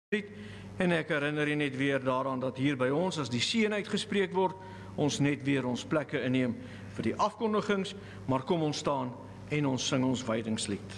En ek herinner u net weer daaraan dat hier by ons, as die seën uitgespreek word, ons net weer ons plekke inneem vir die afkondigings, maar kom ons staan en ons sing ons wydingslied.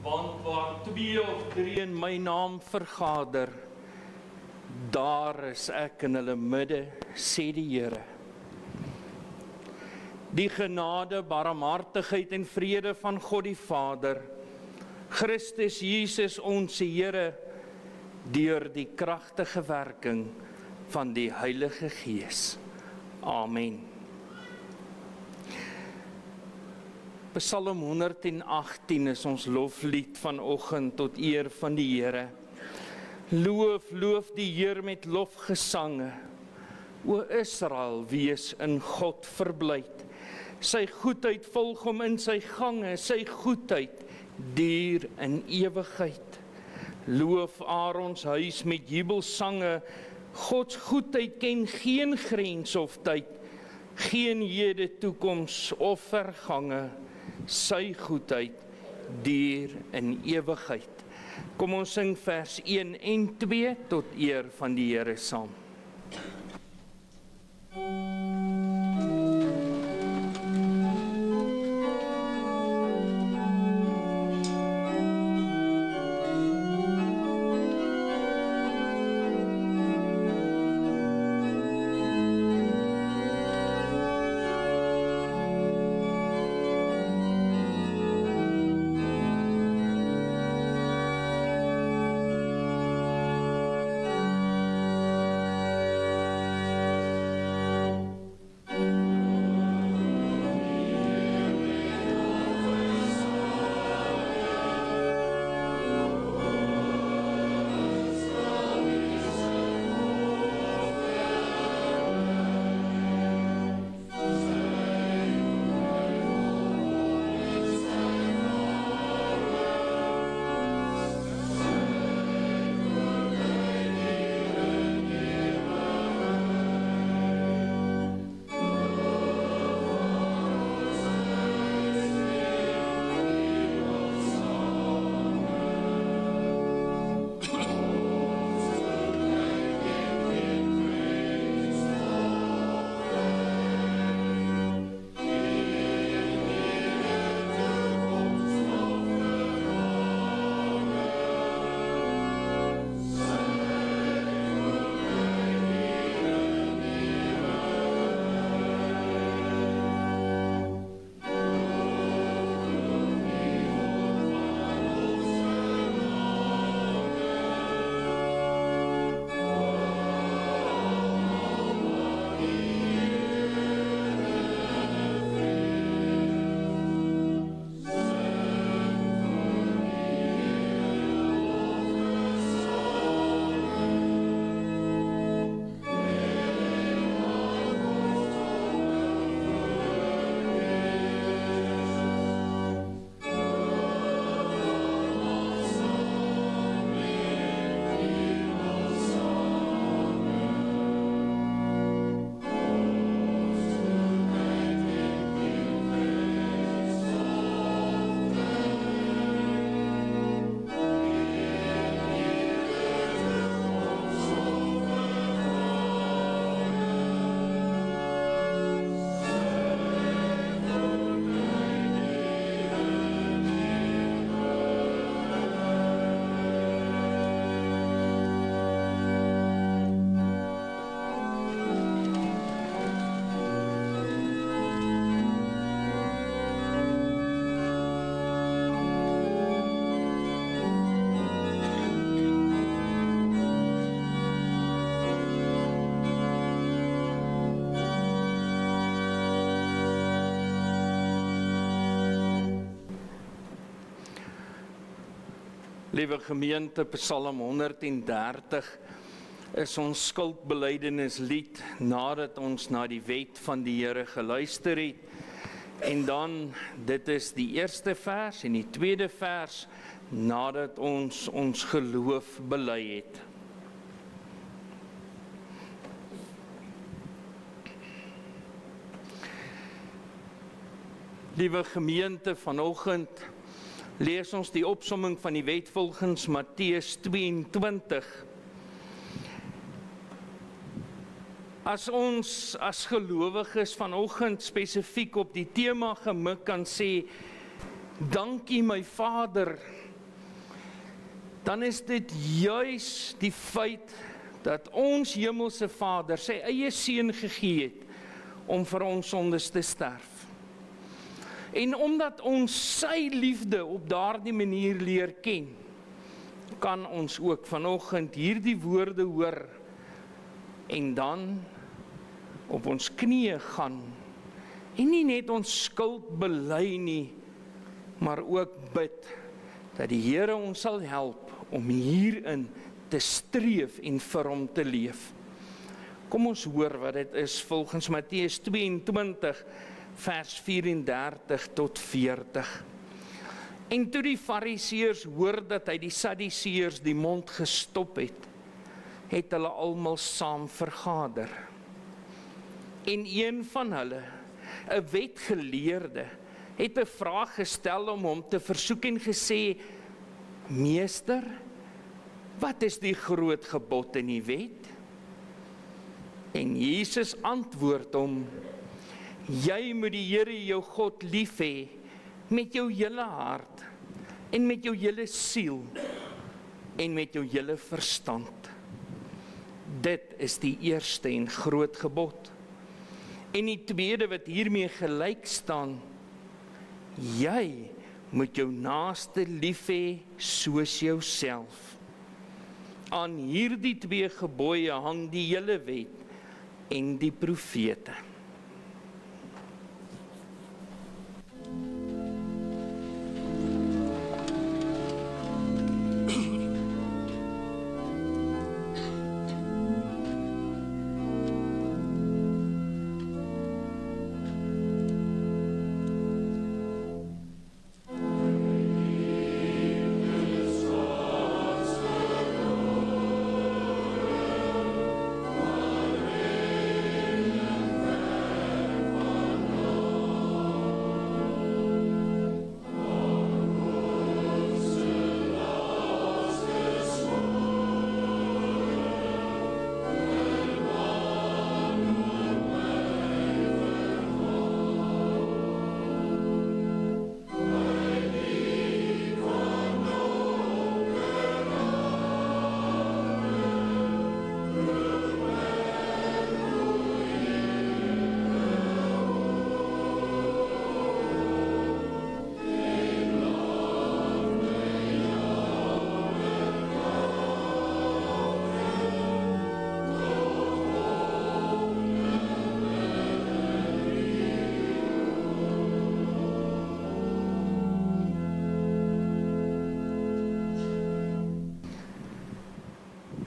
Want waar 2 of 3 in my naam vergader, daar is ek in hulle midde, sê die Here. Die genade, barmhartigheid en vrede van God die Vader, Christus Jesus ons Here, deur die kragtige werking van die Heilige Gees. Amen. Psalm 118 is ons loflied vanoggend tot eer van die Here. Loof, loof die Heer met lofgesange. O Israel, wees in God verblyd. Sy goedheid volg hom in sy gange, sy goedheid duur in ewigheid. Loof Aarons huis met jubelsange. Gods goedheid ken geen grens of tyd, geen hede, toekoms of vergange. Sy goedheid duur in ewigheid. Kom ons sing vers 1 en 2 tot eer van die Here saam. Liewe gemeente, Psalm 130 is ons skuldbelydenislied nadat ons na die wet van die Here geluister het. En dan, dit is die eerste vers en die tweede vers nadat ons geloof bely het. Liewe gemeente, vanoggend lees ons die opsomming van die wet volgens Matteus 22. As ons as gelowiges vanoggend spesifiek op die tema gemik kan sê, dankie my Vader, dan is dit juis die feit dat ons hemelse Vader sy eie seun gegee het om vir ons sondes te sterf. En omdat ons sy liefde op daardie manier leer ken, kan ons ook vanoggend hierdie woorde hoor en dan op ons knieë gaan en nie net ons skuld bely nie, maar ook bid dat die Here ons sal help om hierin te streef en vir hom te leef. Kom ons hoor wat dit is volgens Matteus 22 vers 34 tot 40. En toe die Fariseërs hoor dat hy die Sadduseërs die mond gestop het, het hulle almal saam vergader. En een van hulle, 'n wetgeleerde, het 'n vraag gestel om hom te versoek en gesê, Meester, wat is die groot gebod in die wet? En Jesus antwoord hom, jy moet die Here jou God lief hê met jou hele hart en met jou hele siel en met jou hele verstand. Dit is die eerste en groot gebod. En die tweede wat hiermee gelyk staan, jy moet jou naaste lief hê soos jouself. Aan hierdie twee gebooie hang die hele wet en die profete.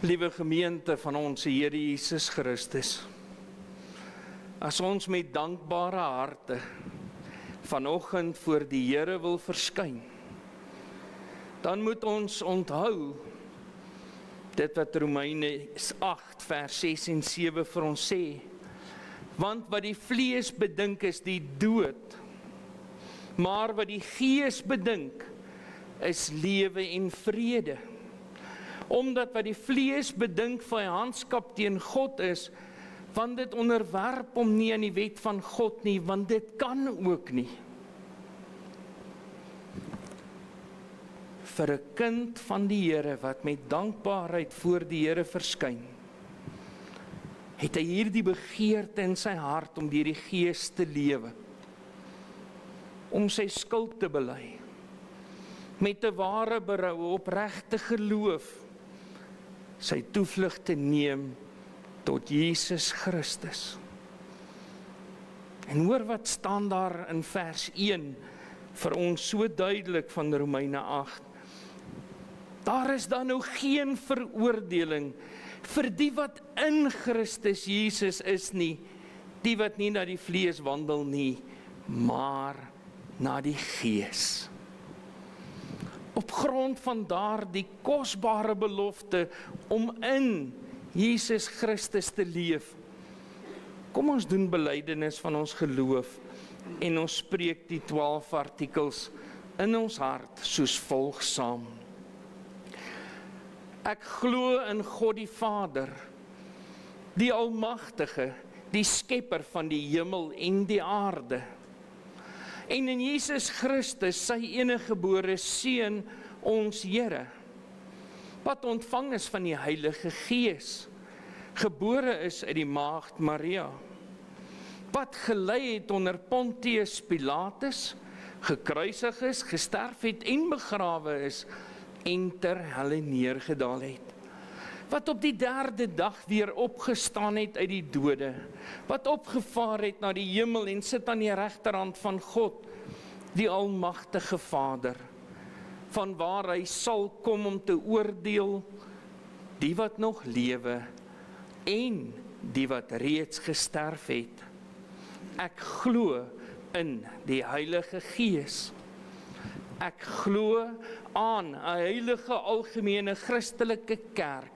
Liewe gemeente van ons Here Jesus Christus, as ons met dankbare harte vanoggend voor die Here wil verskyn, dan moet ons onthou dit wat Romeine 8 vers 6 en 7 vir ons sê, want wat die vlees bedink is die dood, maar wat die gees bedink is lewe en vrede. Omdat wat die vlees bedink vyandskap teen God is, want dit onderwerp hom nie aan die wet van God nie, want dit kan ook nie. Vir 'n kind van die Here wat met dankbaarheid voor die Here verskyn, het hy hierdie begeerte in sy hart om deur die Gees te lewe, om sy skuld te bely, met 'n ware berou, opregte geloof, sy toevlug te neem tot Jesus Christus. En hoor wat staan daar in vers 1 vir ons so duidelik van Romeine 8. Daar is dan nou geen veroordeling vir die wat in Christus Jesus is nie, die wat nie na die vlees wandel nie, maar na die Gees. Op grond van daardie kosbare belofte om in Jesus Christus te leef, kom ons doen belydenis van ons geloof en ons spreek die 12 artikels in ons hart soos volg saam. Ek glo in God die Vader, die Almagtige, die Skepper van die hemel en die aarde, en in Jesus Christus, sy eniggebore Seun, ons Here, wat ontvang is van die Heilige Gees, gebore is uit die maagd Maria, wat gelei het onder Pontius Pilatus, gekruisig is, gesterf het en begrawe is, en ter helle neergedaal het, wat op die 3de dag weer opgestaan het uit die dode, wat opgevaar het na die hemel en sit aan die regterhand van God, die Almagtige Vader, van waar hy sal kom om te oordeel die wat nog lewe en die wat reeds gesterf het. Ek glo in die Heilige Gees. Ek glo aan 'n heilige algemene Christelike kerk,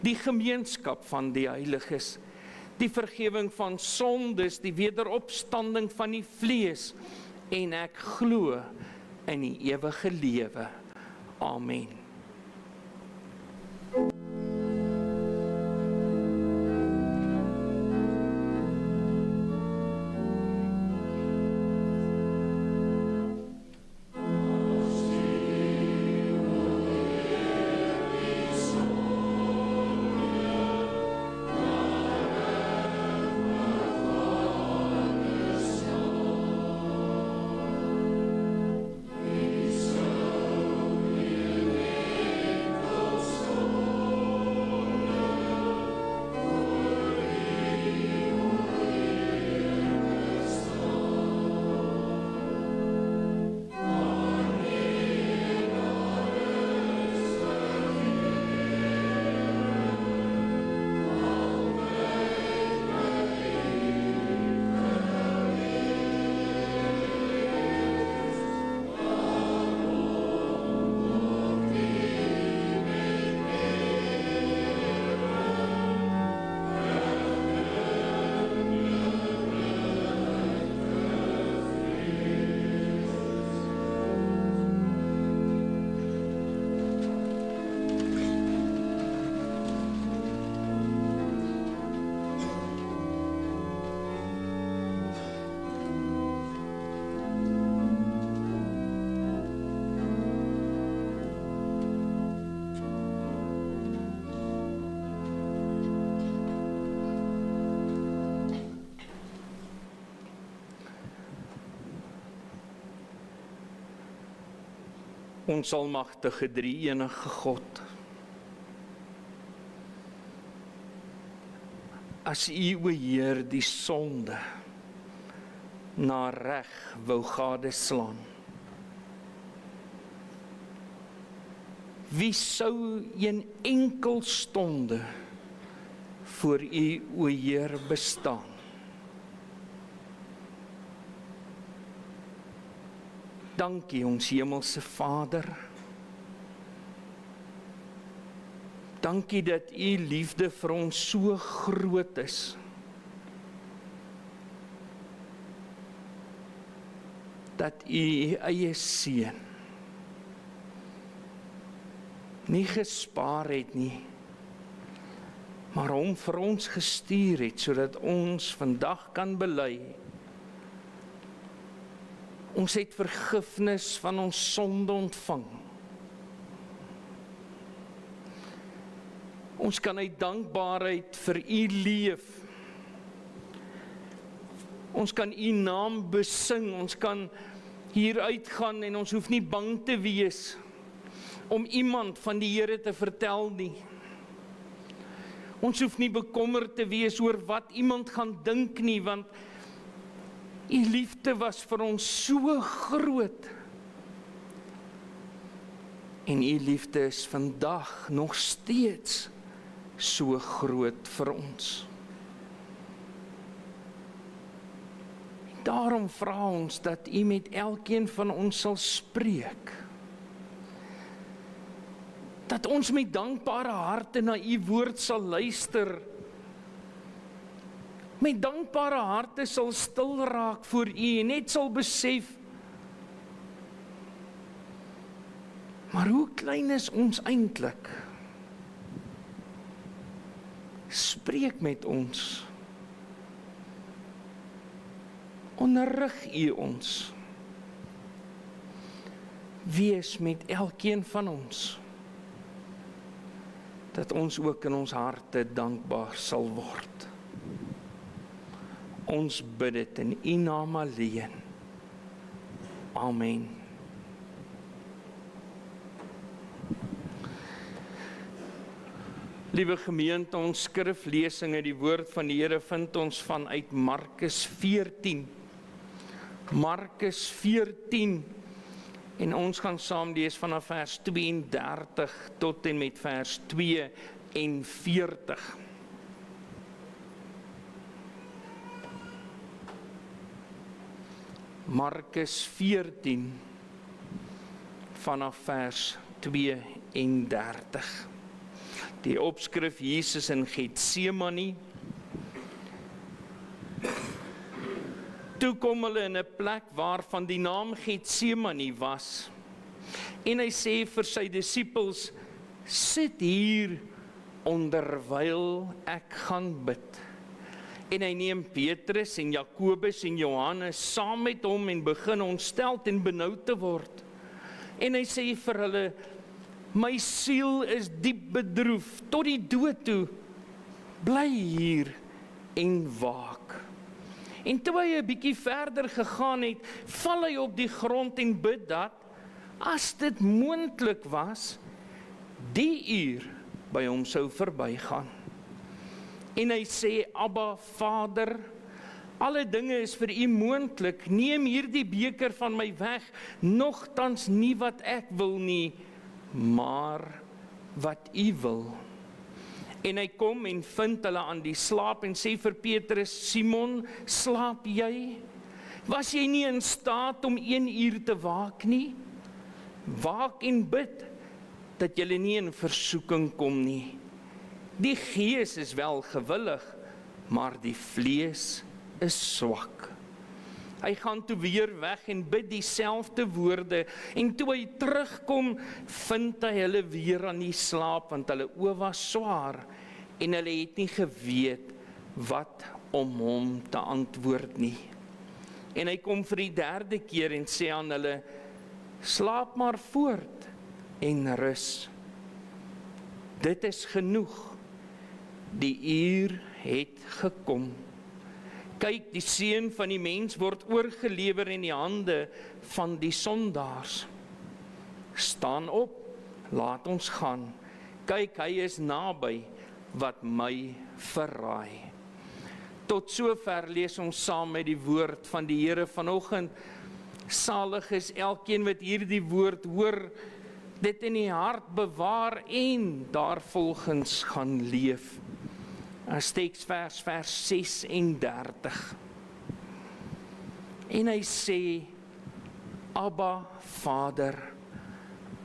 die gemeenskap van die heiliges, die vergifnis van sondes, die wederopstanding van die vlees, en ek glo in die ewige lewe. Amen. Ons almagtige drie-enige God, as U, o Heer, die sonde na reg wou gadeslaan, wie sou een enkel stonde voor U, o Heer, bestaan? Dankie ons hemelse Vader. Dankie dat U liefde vir ons so groot is. Dat U eie seun nie gespaar het nie, maar hom vir ons gestuur het, sodat ons vandag kan bely. Ons het vergifnis van ons sonde ontvang. Ons kan uit dankbaarheid vir U leef. Ons kan U naam besing. Ons kan hier uitgaan en ons hoef nie bang te wees om iemand van die Here te vertel nie. Ons hoef nie bekommerd te wees oor wat iemand gaan dink nie, want U liefde was vir ons so groot, En u liefde is vandag nog steeds so groot vir ons. En daarom vra ons dat u met elkeen van ons sal spreek. Dat ons met dankbare harte na u woord sal luister. Met dankbare harte sal stil raak voor u en net sal besef, maar hoe klein is ons eintlik? Spreek met ons. Onderrig u ons. Wees met elkeen van ons. Dat ons ook in ons harte dankbaar sal word. Ons bid dit in u naam alleen. Amen. Liewe gemeente, ons skriflesing uit die woord van die Here vind ons vanuit Markus 14. Markus 14. En ons gaan saam lees vanaf vers 32 tot en met vers 42. Markus 14 vanaf vers 32. Die opskrif Jesus in Getsemane. Toe kom hulle in 'n plek waarvan die naam Getsemane was. En hy sê vir sy disippels, sit hier onderwyl ek gaan bid. En hy neem Petrus en Jakobus en Johannes saam met hom en begin ontsteld en benoud te word. En hy sê vir hulle, my siel is diep bedroef tot die dood toe. Bly hier en waak. En toe hy 'n bietjie verder gegaan het, val hy op die grond en bid dat, as dit moontlik was, die uur by hom sou verbygaan. En hy sê, Abba, Vader, alle dinge is vir u moontlik, neem hierdie beker van my weg, nogtans nie wat ek wil nie, maar wat u wil. En hy kom en vind hulle aan die slaap en sê vir Petrus, Simon, slaap jy? Was jy nie in staat om 1 uur te waak nie? Waak en bid, dat julle nie in versoeking kom nie. Die gees is wel gewillig, maar die vlees is swak. Hy gaan toe weer weg en bid dieselfde woorde, en toe hy terugkom, vind hy hulle weer aan die slaap, want hulle oë was swaar, en hulle het nie geweet wat om hom te antwoord nie. En hy kom vir die 3de keer en sê aan hulle, slaap maar voort en rus. Dit is genoeg. Die uur het gekom. Kyk, die seun van die mens word oorgelewer in die hande van die sondaars. Staan op, laat ons gaan. Kyk, hy is naby wat my verraai. Tot sover lees ons saam met die woord van die Here vanoggend. Salig is elkeen wat hierdie woord hoor, dit in die hart bewaar en daarvolgens gaan leef. As teksvers vers 36. En hy sê, Abba, Vader,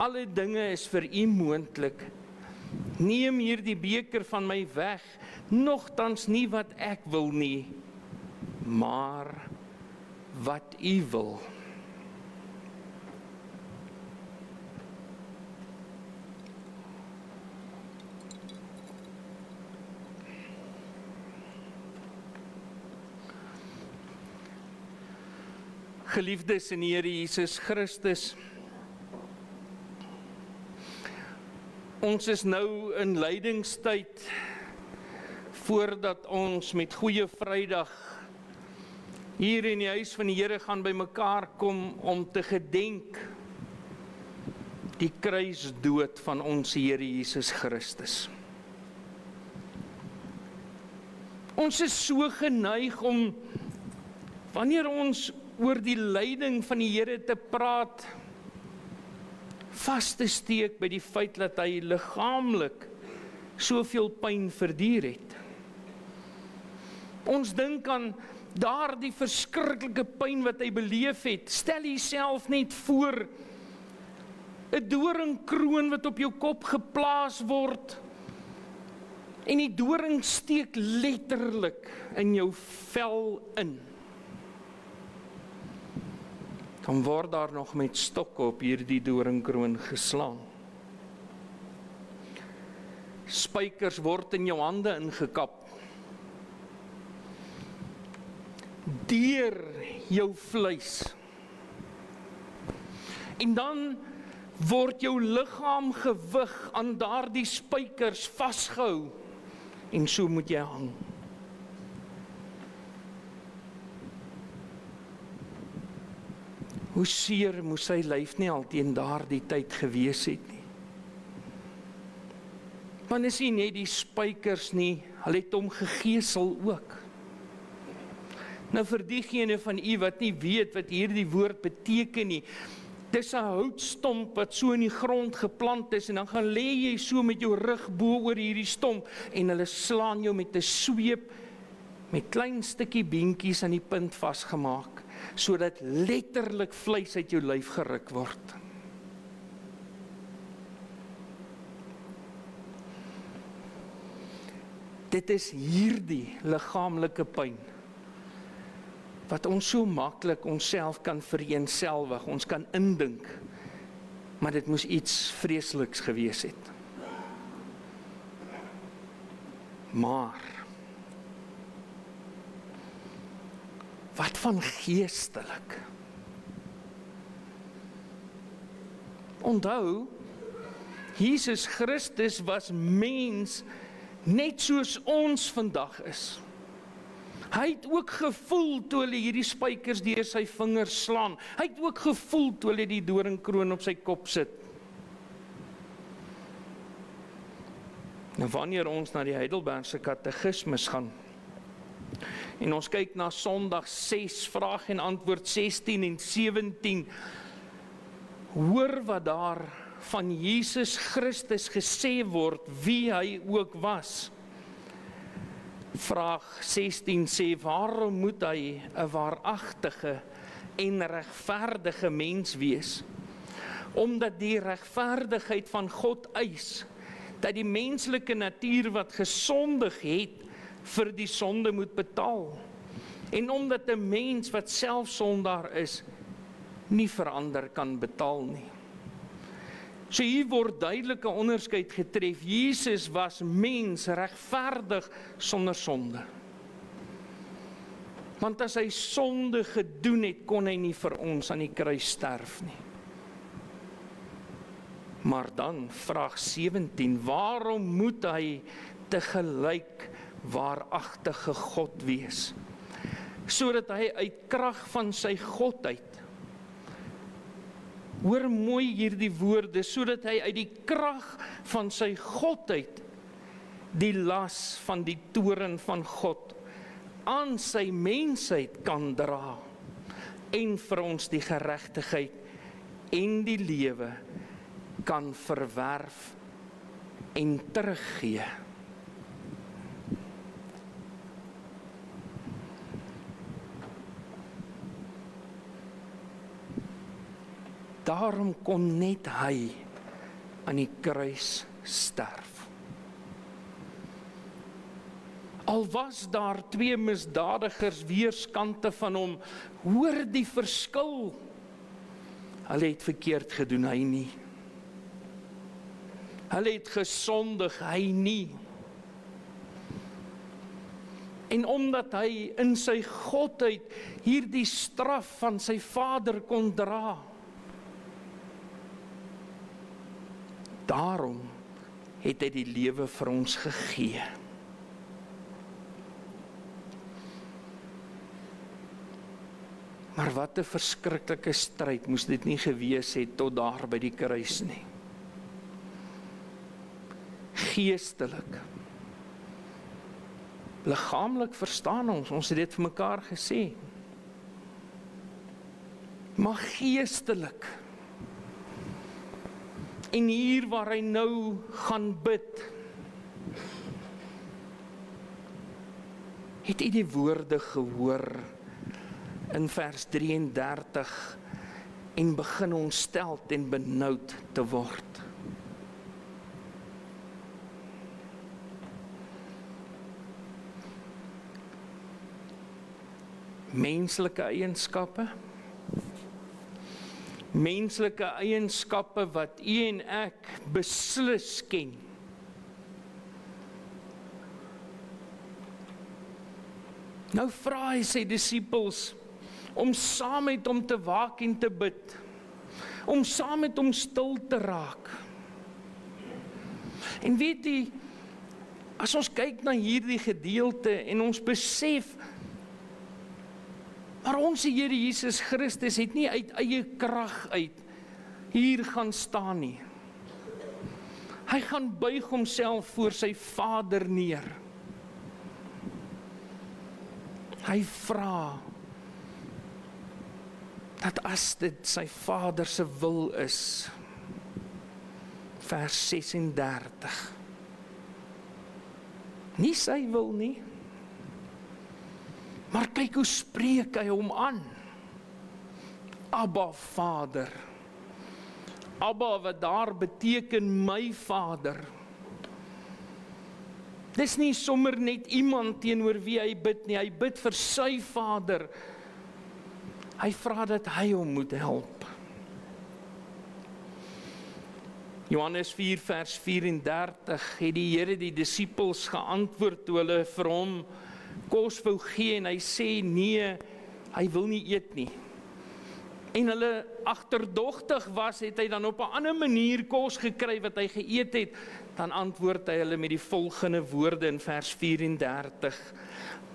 alle dinge is vir u moontlik. Neem hierdie beker van my weg, nogtans nie wat ek wil nie, maar wat u wil. Geliefdes in die Here Jesus Christus, ons is nou in lydingstyd voordat ons met Goeie Vrydag hier in die huis van die Here gaan bymekaar kom om te gedenk die kruisdood van ons Here Jesus Christus. Ons is so geneig om, wanneer ons oor die lyding van die Here te praat, vas te steek by die feit dat hy liggaamlik soveel pyn verduur het. Ons dink aan daardie verskriklike pyn wat hy beleef het. Stel jouself net voor, 'n doringkroon wat op jou kop geplaas word, en die doring steek letterlik in jou vel in. Dan word daar nog met stokke op hierdie doringkroon geslaan. Spykers word in jou hande ingekap. Deur jou vleis. En dan word jou liggaam gewig aan daardie spykers vasgehou. En so moet jy hang. Hoe seer moes sy lyf nie al teen daardie tyd gewees het nie. Want is nie net die spykers nie, hulle het hom gegeesel ook. Nou vir diegene van u wat nie weet wat hierdie woord beteken nie, dis 'n houtstomp wat so in die grond geplant is, en dan gaan lê jy so met jou rug bo oor hierdie stomp, en hulle slaan jou met 'n sweep, met klein stukkie beentjies aan die punt vasgemaak, sodat letterlik vleis uit jou lyf geruk word. Dit is hierdie liggaamlike pyn wat ons so maklik onsself kan vereenselwig, ons kan indink, maar dit moes iets vreesliks gewees het. Maar wat van geestelik? Onthou, Jesus Christus was mens net soos ons vandag is. Hy het ook gevoel toe hulle hierdie spykers deur sy vingers slaan. Hy het ook gevoel toe hulle die doringkroon op sy kop sit. Nou wanneer ons na die Heidelbergse Katekismes gaan, en ons kyk na Sondag 6, vraag en antwoord 16 en 17, hoor wat daar van Jesus Christus gesê word, wie hy ook was. Vraag 16 sê, waarom moet hy 'n waaragtige en regverdige mens wees? Omdat die regverdigheid van God eis, dat die menslike natuur wat gesondig het, vir die sonde moet betaal. En omdat 'n mens wat self sondaar is, nie verander kan betaal nie. So hier word duidelike onderskeid getref. Jesus was mens, regverdig, sonder sonde. Want as hy sonde gedoen het, kon hy nie vir ons aan die kruis sterf nie. Maar dan, vraag 17, waarom moet hy tegelyk waaragtige God wees? Sodat hy uit krag van sy godheid, hoor mooi hierdie woorde, sodat hy uit die krag van sy godheid die las van die toorn van God aan sy mensheid kan dra en vir ons die geregtigheid en die lewe kan verwerf en teruggee. Daarom kon net hy aan die kruis sterf. Al was daar twee misdadigers weerskante van hom, hoor die verskil. Hulle het verkeerd gedoen, hy nie. Hulle het gesondig, hy nie. En omdat hy in sy godheid hierdie straf van sy Vader kon dra, daarom het hy die lewe vir ons gegee. Maar wat 'n verskriklike stryd moes dit nie gewees het tot daar by die kruis nie. Geestelik. Liggaamlik verstaan ons het dit vir mekaar gesê. Maar geestelik. En hier waar hy nou gaan bid, het hy die woorde gehoor in vers 33 en begin ontsteld en benoud te word. Menslike eienskappe, wat u en ek beslis ken. Nou vra hy sy disippels om saam met hom te waak en te bid, om saam met hom stil te raak. En weet jy, as ons kyk na hierdie gedeelte en ons besef, maar ons Here Jesus Christus het nie uit eie krag uit hier gaan staan nie. Hy gaan buig homself voor sy Vader neer. Hy vra dat as dit sy Vader se wil is, vers 36, nie sy wil nie, maar kyk hoe spreek hy hom aan. Abba Vader. Abba wat daar beteken my Vader. Dis nie sommer net iemand teenoor wie hy bid nie, hy bid vir sy Vader. Hy vra dat hy hom moet help. Johannes 4 vers 34 het die Here die disippels geantwoord toe hulle vir hom kos wou gee en hy sê nee, hy wil nie eet nie. En hulle agterdogtig was, het hy dan op 'n ander manier kos gekry wat hy geëet het, dan antwoord hy hulle met die volgende woorde in vers 34.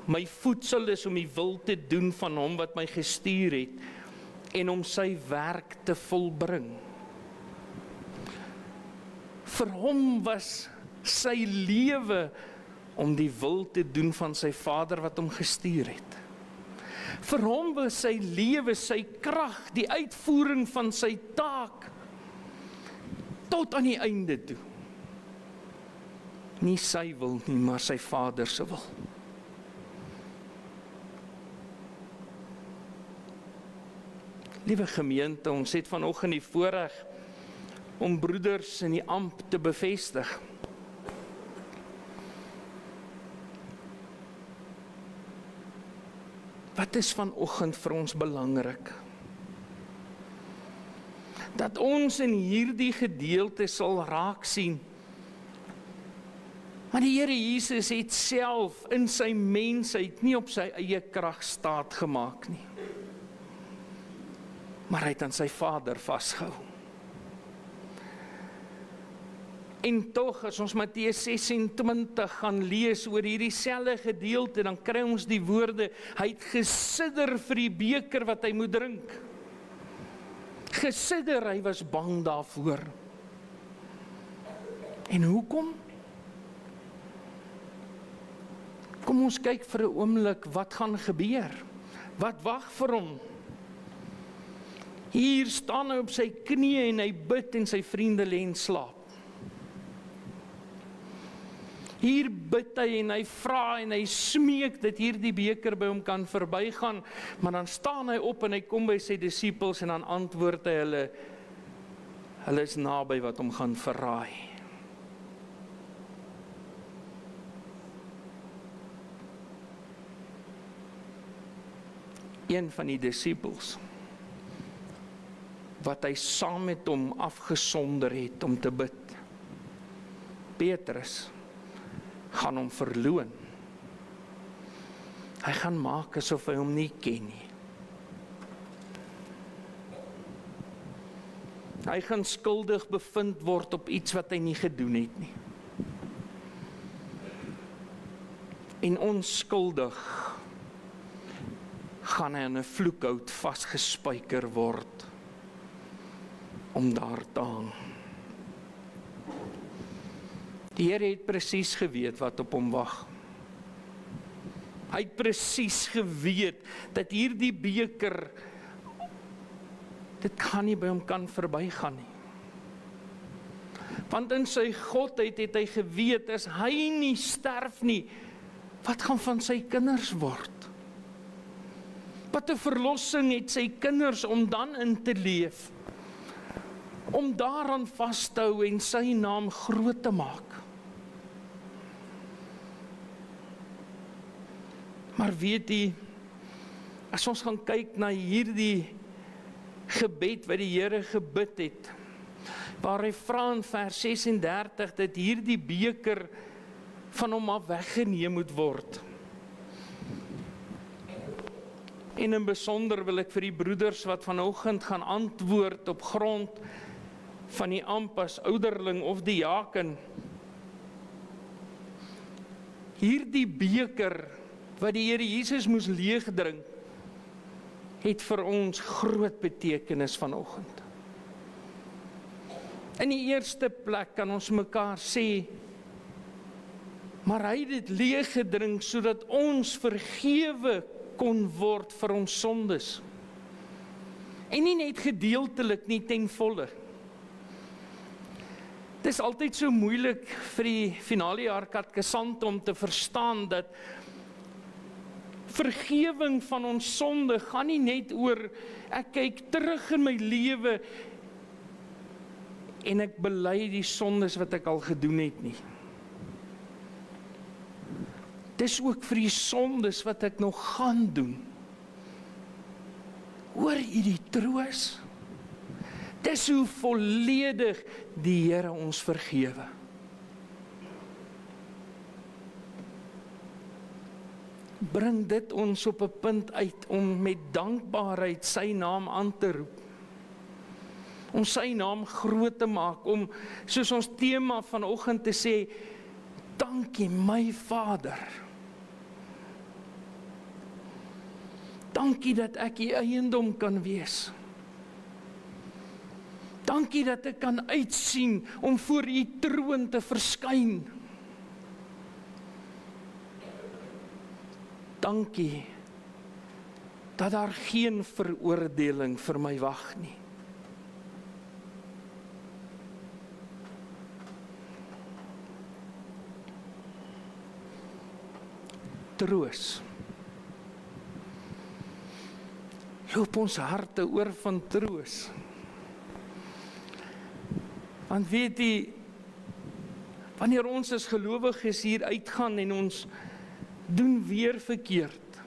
My voedsel is om die wil te doen van hom wat my gestuur het en om sy werk te volbring. Vir hom was sy lewe om die wil te doen van sy Vader wat hom gestuur het. Vir hom was sy lewe, sy krag, die uitvoering van sy taak, tot aan die einde toe. Nie sy wil nie, maar sy Vader se wil. Liewe gemeente, ons het vanoggend die voorreg om broeders in die ampt te bevestig. Wat is vanoggend vir ons belangrik? Dat ons in hierdie gedeelte sal raak sien, maar die Here Jesus het self in sy mensheid nie op sy eie krag staat gemaak nie, maar hy het aan sy Vader vasgehou. En tog, as ons Matteus 26 gaan lees oor hierdie selfde gedeelte, dan kry ons die woorde, hy het gesidder vir die beker wat hy moet drink. Gesidder, hy was bang daarvoor. En hoekom? Kom ons kyk vir 'n oomblik wat gaan gebeur. Wat wag vir hom? Hier staan hy op sy knieë en hy bid en sy vriende lê en slaap. Hier bid hy en hy vra en hy smeek dat hierdie beker by hom kan verbygaan, maar dan staan hy op en hy kom by sy disippels en dan antwoord hy hulle is naby wat hom gaan verraai. Een van die disippels wat hy saam met hom afgesonder het om te bid, Petrus, gaan hom verloon. Hy gaan maak asof hy hom nie ken nie. Hy gaan skuldig bevind word op iets wat hy nie gedoen het nie. En onskuldig gaan hy aan 'n vloekhout vasgespijker word om daar te hang. Die Here het presies geweet wat op hom wag. Hy het presies geweet dat hierdie beker, dit gaan nie by hom kan verbygaan nie. Want in sy godheid het hy geweet, as hy nie sterf nie, wat gaan van sy kinders word? Wat 'n verlossing het sy kinders om dan in te leef, om daaraan vas te hou en sy naam groot te maak. Maar weet jy, as ons gaan kyk na hierdie gebed wat die Here gebid het, waar hy vra in vers 36 dat hierdie beker van hom af weggeneem moet word. En in besonder wil ek vir die broeders wat vanoggend gaan antwoord op grond van die amp as ouderling of diaken, hierdie beker wat die Here Jesus moes leegdrink, het vir ons groot betekenis vanoggend. In die eerste plek kan ons mekaar sê, maar hy het dit leeggedrink sodat ons vergewe kon word vir ons sondes. En nie net gedeeltelik nie, ten volle. Dit is altyd so moeilik vir die finale jaar katekesant om te verstaan dat vergewing van ons sonde gaan nie net oor ek kyk terug in my lewe en ek bely die sondes wat ek al gedoen het nie. Dis ook vir die sondes wat ek nog gaan doen. Hoor jy die troos? Dis hoe volledig die Here ons vergewe. Bring dit ons op 'n punt uit om met dankbaarheid sy naam aan te roep. Om sy naam groot te maak, om soos ons tema vanoggend te sê, dankie my Vader. Dankie dat ek u eiendom kan wees. Dankie dat ek kan uitsien om voor u troon te verskyn. Dankie dat daar geen veroordeling vir my wag nie. Troos. Loop ons harte oor van troos. Want weet jy, wanneer ons as gelowiges hier uitgaan en ons doen weer verkeerd,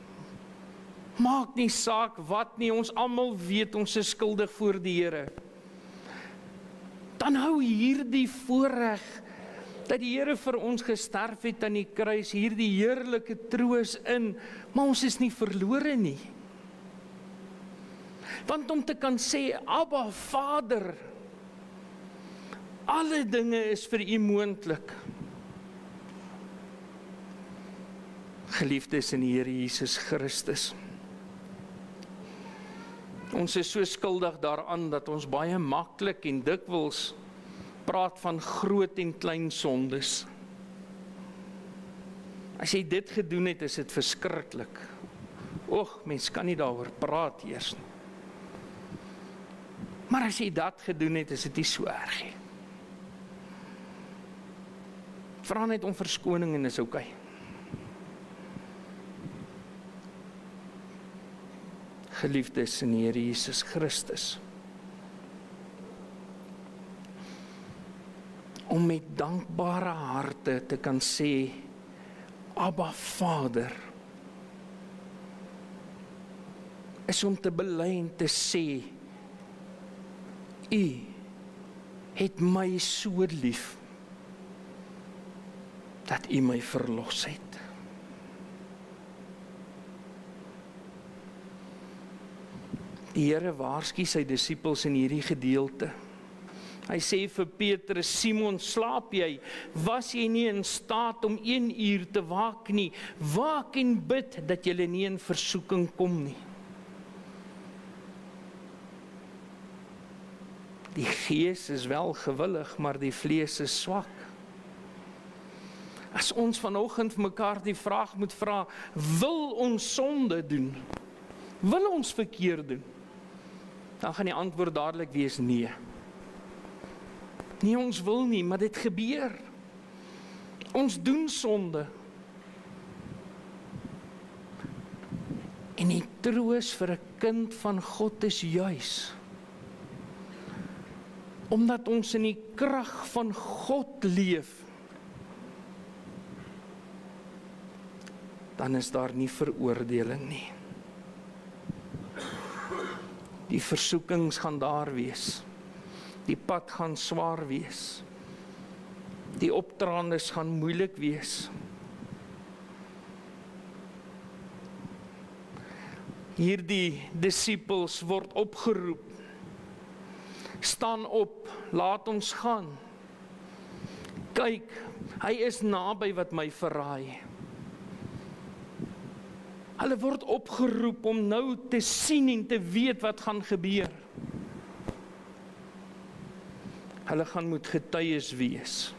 maak nie saak wat nie, ons almal weet ons is skuldig voor die Here. Dan hou hierdie voorreg dat die Here vir ons gesterf het aan die kruis, hierdie heerlike troos in, maar ons is nie verlore nie. Want om te kan sê, Abba Vader, alle dinge is vir u moontlik. Geliefdes in die Here Jesus Christus, ons is so skuldig daaraan dat ons baie maklik en dikwels praat van groot en klein sondes. As jy dit gedoen het, is dit verskriklik. Mens kan nie daaroor praat eers nie. Maar as jy dat gedoen het, is dit nie so erg nie. Vra net om verskoning en is oukei. Geliefdes in die Here Jesus Christus, om met dankbare harte te kan sê, Abba Vader, is om te bely en te sê, U het my so lief, dat U my verlos het. Die Here waarsku sy disippels in hierdie gedeelte. Hy sê vir Petrus, Simon, slaap jy? Was jy nie in staat om 1 uur te waak nie? Waak en bid dat jy nie in versoeking kom nie. Die gees is wel gewillig, maar die vlees is swak. As ons vanoggend mekaar die vraag moet vra, wil ons sonde doen? Wil ons verkeerd doen? Dan gaan die antwoord dadelik wees nee. Nie ons wil nie, maar dit gebeur. Ons doen sonde. En die troos vir 'n kind van God is juis omdat ons in die krag van God leef, dan is daar nie veroordeling nie. Die versoekings gaan daar wees. Die pad gaan swaar wees. Die optraandes gaan moeilik wees. Hierdie disippels word opgeroep. Staan op, laat ons gaan. Kyk, hy is naby wat my verraai. Hulle word opgeroep om nou te sien en te weet wat gaan gebeur. Hulle gaan moet getuies wees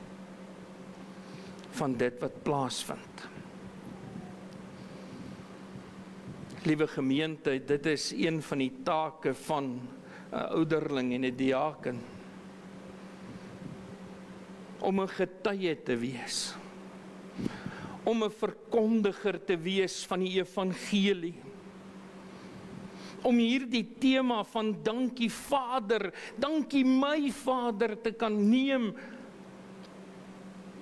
van dit wat plaasvind. Liewe gemeente, dit is een van die take van 'n ouderling en 'n diaken, om 'n getuie te wees, om 'n verkondiger te wees van die evangelie, om hierdie tema van dankie Vader, dankie my Vader te kan neem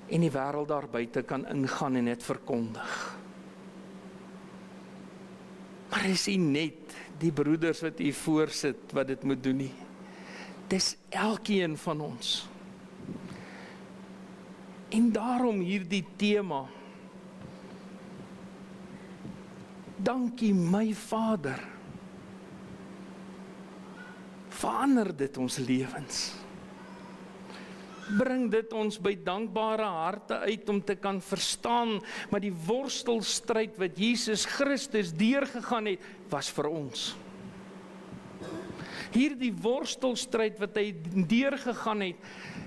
en die wêreld daar buite kan ingaan en dit verkondig. Maar is nie net die broeders wat hier voorsit wat dit moet doen nie. Dis elkeen van ons. En daarom hierdie tema, dankie my Vader, verander dit ons lewens. Bring dit ons by dankbare harte uit om te kan verstaan, maar die worstelstryd wat Jesus Christus deurgegaan het, was vir ons. Hierdie worstelstryd wat hy deurgegaan het,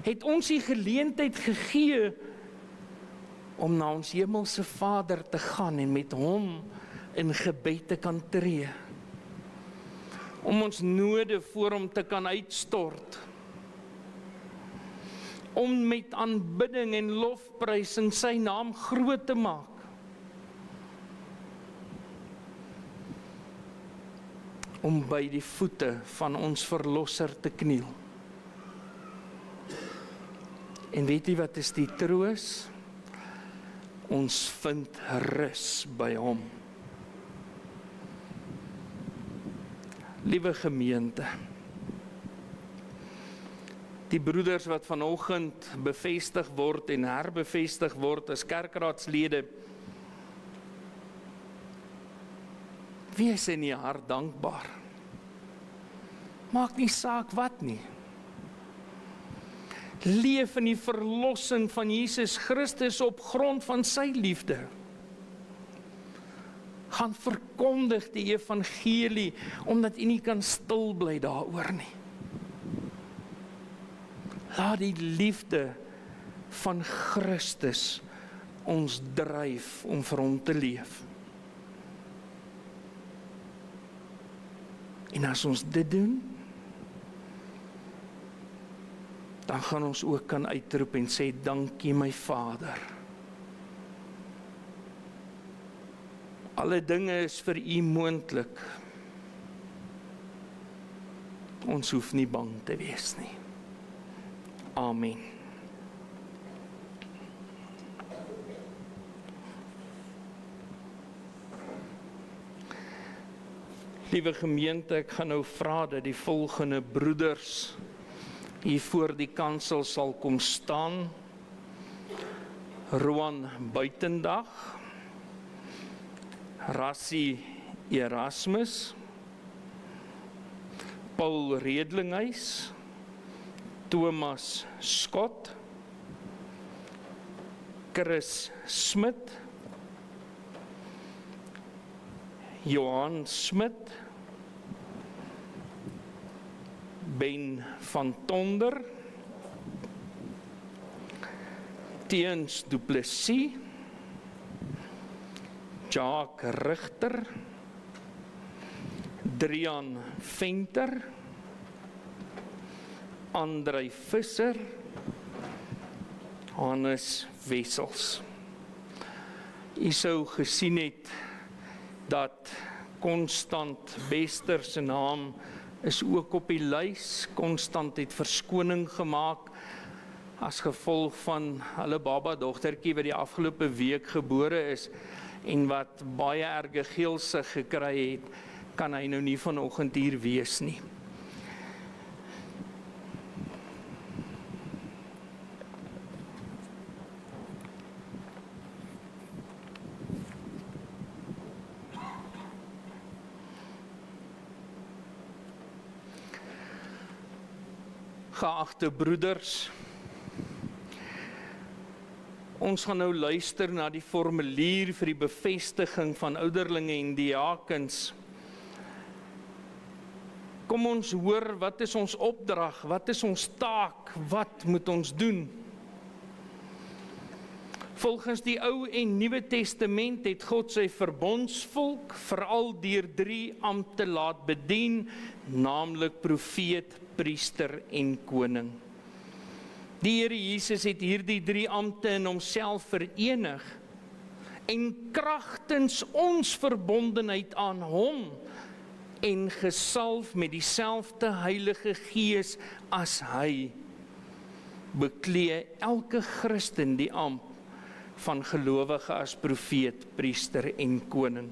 het ons die geleentheid gegee om na ons hemelse Vader te gaan en met hom in gebed te kan tree. Om ons node voor hom te kan uitstort. Om met aanbidding en lofprys in sy naam groot te maak. Om by die voete van ons verlosser te kniel. En weet jy wat is die troos? Ons vind rus by hom. Liewe gemeente, die broeders wat vanoggend bevestig word en herbevestig word as kerkraadslede, wees in die hart dankbaar. Maak nie saak wat nie. Leef in die verlossing van Jesus Christus op grond van sy liefde. Gaan verkondig die evangelie, omdat u nie kan stil bly daaroor nie. Laat die liefde van Christus ons dryf om vir hom te leef. En as ons dit doen, dan gaan ons ook kan uitroep en sê, dankie my Vader. Alle dinge is vir u moontlik. Ons hoef nie bang te wees nie. Amen. Liewe gemeente, ek gaan nou vra dat die volgende broeders hier voor die kansel sal kom staan. Roan Buitendag, Rassie Erasmus, Paul Redlinghuis, Thomas Scott, Chris Smit, Johan Smit, Ben van Tonder, Teens Du Plessis, Jacques Richter, Drian Venter, Andrei Visser, Hannes Wessels. U sou gesien het dat Constant Bester se naam is ook op die lys. Constant het verskoning gemaak as gevolg van hulle baba-dogtertjie wat die afgelope week gebore is en wat baie erge geelsig gekry het, kan hy nou nie vanoggend hier wees nie. Geagte broeders, ons gaan nou luister na die formulier vir die bevestiging van ouderlinge en diakens. Kom ons hoor, wat is ons opdrag, wat is ons taak, wat moet ons doen? Volgens die Ou en Nuwe Testament het God sy verbondsvolk veral deur 3 ampte laat bedien, naamlik profeet, priester en koning. Die Here Jesus het hierdie 3 ampte in homself verenig en kragtens ons verbondenheid aan hom en gesalf met dieselfde Heilige Gees as hy, beklee elke Christen die ampt van gelowige as profeet, priester en koning.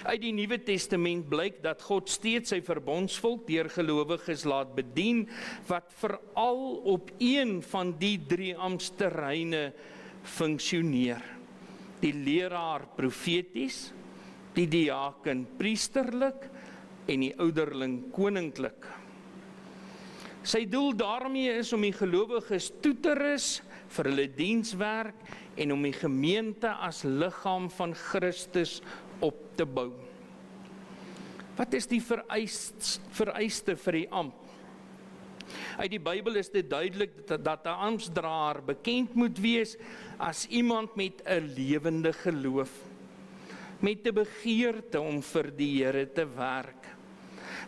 Uit die Nuwe Testament blyk dat God steeds sy verbondsvolk deur gelowiges laat bedien, wat veral op een van die 3 amptsterreine funksioneer. Die leraar profeties, die diaken priesterlik en die ouderling koninklik. Sy doel daarmee is om die gelowiges toe te rus vir hulle dienswerk en om die gemeente as liggaam van Christus op te bou. Wat is die vereiste vir die ampt? Uit die Bybel is dit duidelik dat 'n amptsdraer bekend moet wees as iemand met 'n lewende geloof, met 'n begeerte om vir die Here te werk,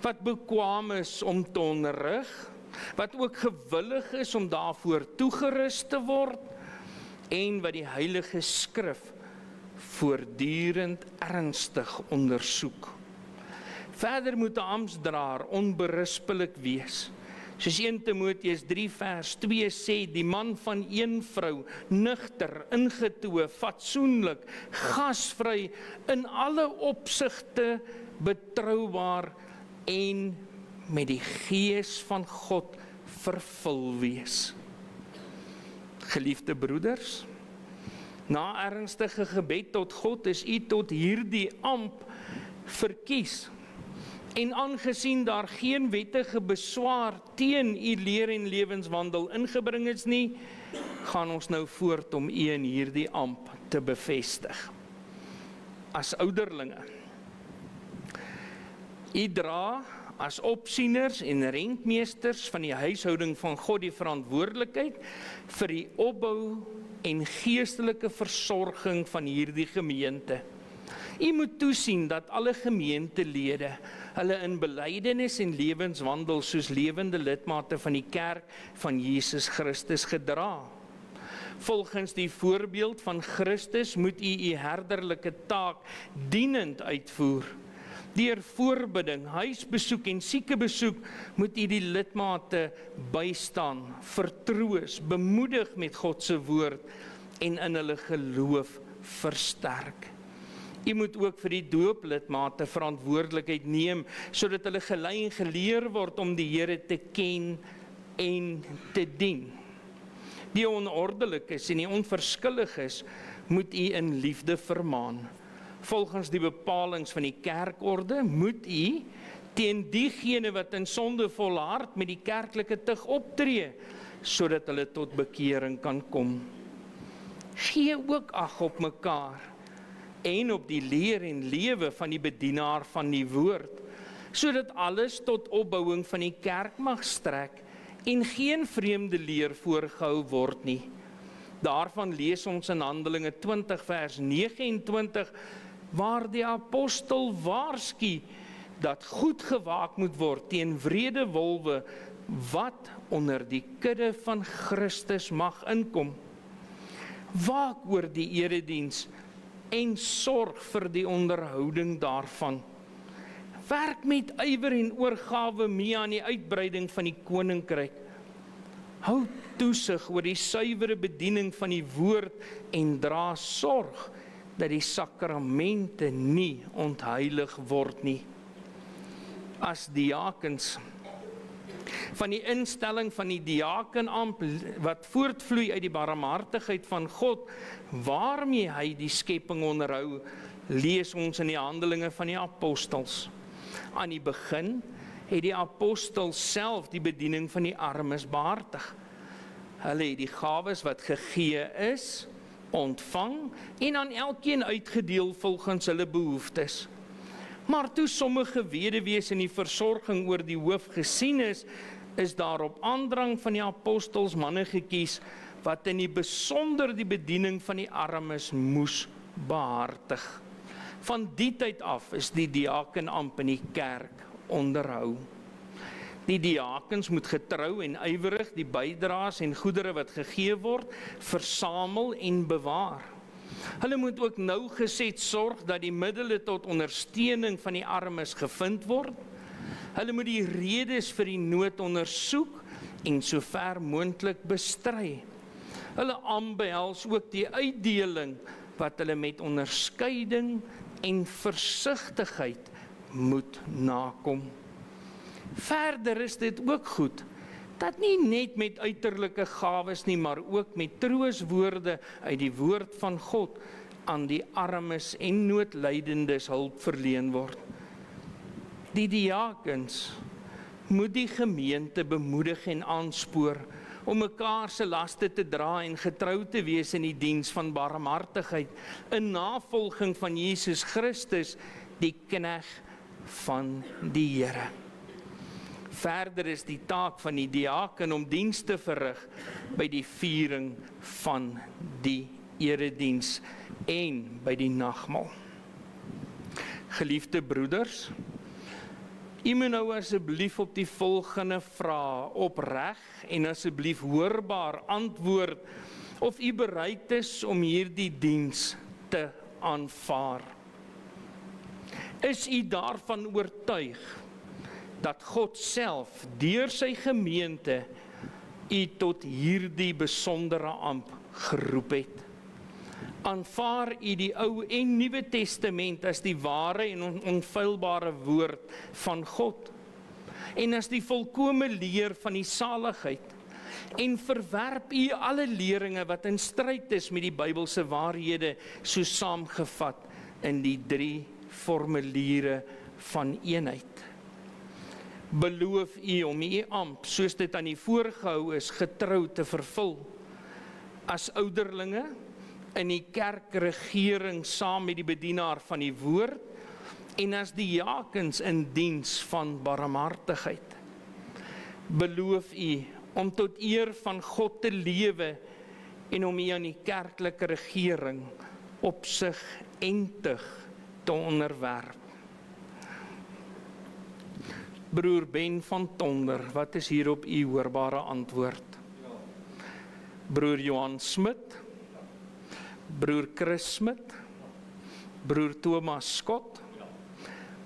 wat bekwaam is om te onderrig, wat ook gewillig is om daarvoor toegerus te word en wat die Heilige Skrif voortdurend ernstig ondersoek. Verder moet 'n amptsdraer onberispelik wees. Soos 1 Timoteus 3 vers 2 sê, die man van een vrou, nugter, ingetoe, fatsoenlik, gasvry, in alle opsigte betroubaar en met die Gees van God vervul wees. Geliefde broeders, na ernstige gebed tot God is u tot hierdie ampt verkies. En aangesien daar geen wettige beswaar teen u leer en lewenswandel ingebring is nie, gaan ons nou voort om u in hierdie ampt te bevestig. As ouderlinge, u dra as opsieners en rentmeesters van die huishouding van God die verantwoordelikheid vir die opbou en geestelike versorging van hierdie gemeente. U moet toesien dat alle gemeentelede hulle in belydenis en lewenswandel soos lewende lidmate van die kerk van Jesus Christus gedra. Volgens die voorbeeld van Christus moet u herderlike taak dienend uitvoer. Deur voorbidding, huisbesoek en siekebesoek moet u die lidmate bystaan, vertroos, bemoedig met God se woord en in hulle geloof versterk. U moet ook vir die dooplidmate verantwoordelikheid neem, sodat hulle gelei en geleer word om die Here te ken en te dien. Die onordelikes en die onverskilliges moet u in liefde vermaan. Volgens die bepalings van die kerkorde moet u teen diegene wat in sonde volhard met die kerklike tug optree, sodat hulle tot bekering kan kom. Gee ook ag op mekaar en op die leer en lewe van die bedienaar van die woord, sodat alles tot opbouing van die kerk mag strek en geen vreemde leer voorgehou word nie. Daarvan lees ons in Handelinge 20 vers 29, waar die apostel waarsku dat goed gewaak moet word teen wrede wolwe wat onder die kudde van Christus mag inkom. Waak oor die erediens en sorg vir die onderhouding daarvan. Werk met ywer en oorgawe mee aan die uitbreiding van die koninkryk. Hou toesig oor die suiwere bediening van die woord en dra sorg dat die sakramente nie ontheilig word nie. As diakens, van die instelling van die diakenamp wat voortvloei uit die barmhartigheid van God, waarmee hy die skepping onderhou, lees ons in die Handelinge van die Apostels. Aan die begin het die apostels self die bediening van die armes behartig. Hulle het die gawes wat gegee is, ontvang en aan elkeen uitgedeel volgens hulle behoeftes. Maar toe sommige weduwees in die versorging oor die hoof gesien is daar op aandrang van die apostels manne gekies wat in die besonder die bediening van die armes moes behartig. Van die tyd af is die diakenamp in die kerk onderhou. Die diakens moet getrou en ywerig die bydraes en goedere wat gegee word, versamel en bewaar. Hulle moet ook nougeset sorg dat die middele tot ondersteuning van die armes gevind word. Hulle moet die redes vir die nood ondersoek en sover moontlik bestry. Hulle aanbehels ook die uitdeling wat hulle met onderskeiding en versigtigheid moet nakom. Verder is dit ook goed dat nie net met uiterlike gawes nie, maar ook met trooswoorde uit die woord van God aan die armes en noodlydendes hulp verleen word. Die diakens moet die gemeente bemoedig en aanspoor om mekaar se laste te dra en getrou te wees in die diens van barmhartigheid, in navolging van Jesus Christus, die knegt van die Here. Verder is die taak van die diaken om diens te verrig by die viering van die erediens en by die nagmaal. Geliefde broeders, u moet nou asseblief op die volgende vrae opreg en asseblief hoorbaar antwoord of u bereid is om hierdie diens te aanvaar. Is u daarvan oortuig dat God self deur sy gemeente u tot hierdie besondere amp geroep het? Aanvaar u die Ou en Nuwe Testament as die ware en onfeilbare woord van God en as die volkome leer van die saligheid, en verwerp u alle leringe wat in stryd is met die Bybelse waarhede, soos saamgevat in die 3 formuliere van eenheid. Beloof u om u amp, soos dit aan u voorgehou is, getrou te vervul, as ouderlinge in die kerkregering saam met die bedienaar van die woord en as diakens in diens van barmhartigheid. Beloof u om tot eer van God te lewe en om u aan die kerklike regering opsig en tug te onderwerp. Broer Ben van Tonder, wat is hierop u hoorbare antwoord? Broer Johan Smit, broer Chris Smit, broer Thomas Scott,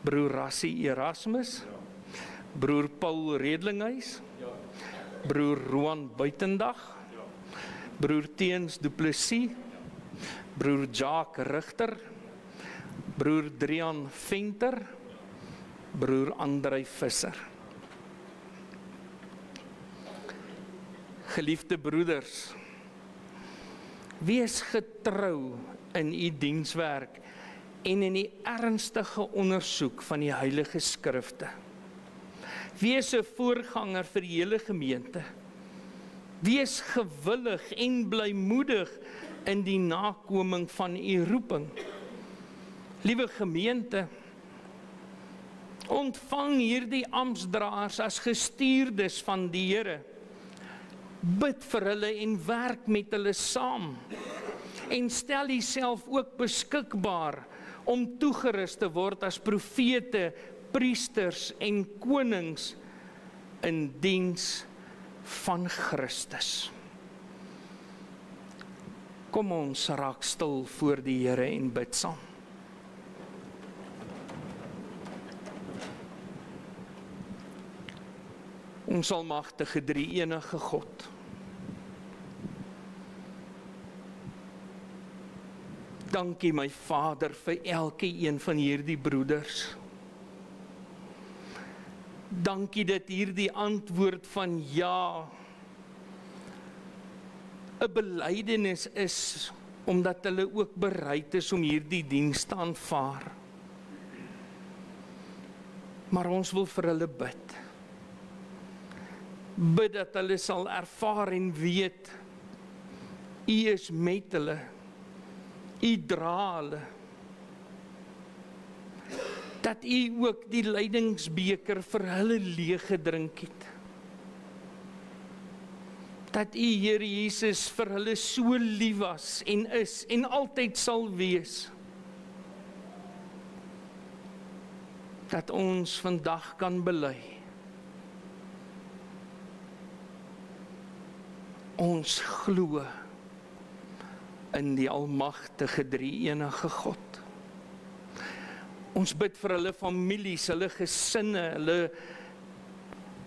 broer Rassie Erasmus, broer Paul Redlinghuis, broer Roan Buitendag, broer Teens Du Plessis, broer Jacques Richter, broer Drian Venter, broer Andrei Visser. Geliefde broeders, wees getrou in u dienswerk en in die ernstige ondersoek van die Heilige Skrifte. Wees 'n voorganger vir die hele gemeente. Wees gewillig en blymoedig in die nakoming van u roeping. Liewe gemeente, ontvang hierdie amptsdraers as gestuurdes van die Here. Bid vir hulle en werk met hulle saam. En stel jouself ook beskikbaar om toegerus te word as profete, priesters en konings in diens van Christus. Kom ons raak stil voor die Here en bid saam. Ons almagtige drie-enige God, dankie my Vader vir elke een van hierdie broeders. Dankie dat hierdie antwoord van ja 'n belydenis is, omdat hulle ook bereid is om hierdie diens te aanvaar. Maar ons wil vir hulle bid. Bid dat hulle sal ervaar en weet, U is met hulle, U dra hulle. Dat U ook die lydingsbeker vir hulle leeg gedrink het. Dat U, Here Jesus, vir hulle so lief was en is en altyd sal wees. Dat ons vandag kan bely. Ons glo in die almagtige drie-enige God. Ons bid vir hulle families, hulle gesinne, hulle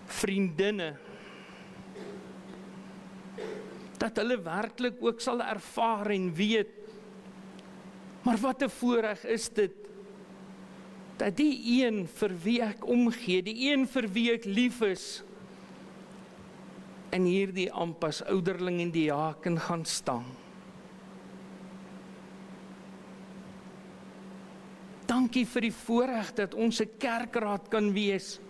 vriendinne. Dat hulle werklik ook sal ervaar en weet, maar wat 'n voorreg is dit, dat die een vir wie ek omgee, die een vir wie ek lief is, in hierdie ampas ouderling en diaken gaan staan. Dankie vir die voorreg dat ons 'n kerkraad kan wees,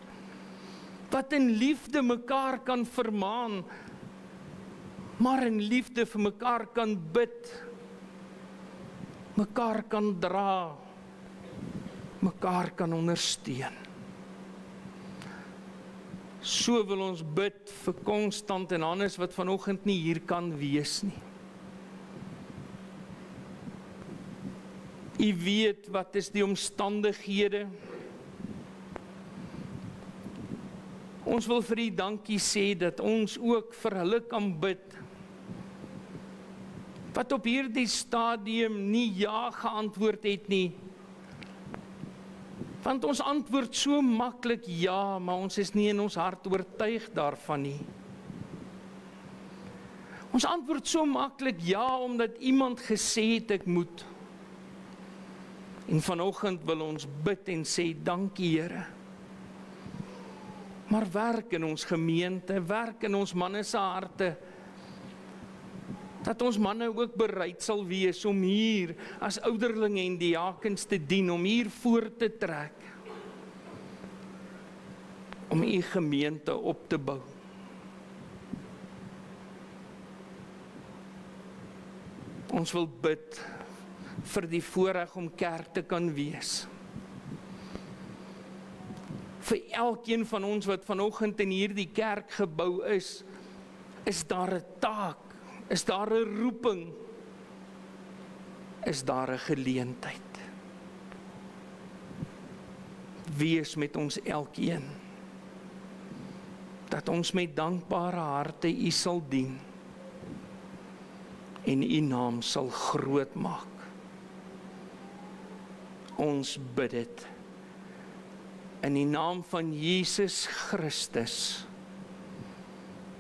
wat in liefde mekaar kan vermaan, maar in liefde vir mekaar kan bid, mekaar kan dra, mekaar kan ondersteun. So wil ons bid vir Konstant en Hannes wat vanoggend nie hier kan wees nie. U weet wat is die omstandighede. Ons wil vir U dankie sê dat ons ook vir hulle kan bid, wat op hierdie stadium nie ja geantwoord het nie. Want ons antwoord so maklik ja, maar ons is nie in ons hart oortuig daarvan nie. Ons antwoord so maklik ja, omdat iemand gesê het ek moet. En vanoggend wil ons bid en sê dankie Here. Maar werk in ons gemeente, werk in ons manne se harte, dat ons manne ook bereid sal wees om hier as ouderlinge en diakens te dien, om hier voor te trek, om U gemeente op te bou. Ons wil bid vir die voorreg om kerk te kan wees. Vir elkeen van ons wat vanoggend in hierdie kerkgebou is daar 'n taak, is daar 'n roeping, is daar 'n geleentheid. Wees met ons elkeen, dat ons met dankbare harte U sal dien en U naam sal groot maak. Ons bid dit in die naam van Jesus Christus,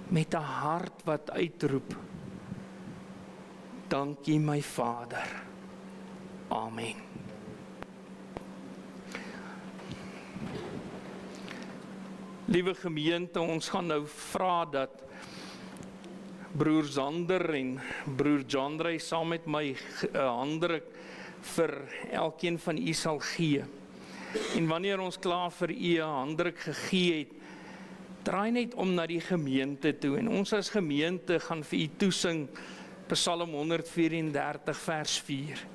met 'n hart wat uitroep, dankie my Vader. Amen. Liewe gemeente, ons gaan nou vra dat broer Zander en broer Jandrey saam met my handdruk vir elkeen van u sal gee. En wanneer ons klaar vir u 'n handdruk gegee het, draai net om na die gemeente toe en ons as gemeente gaan vir u toesing Psalm 134 vers 4.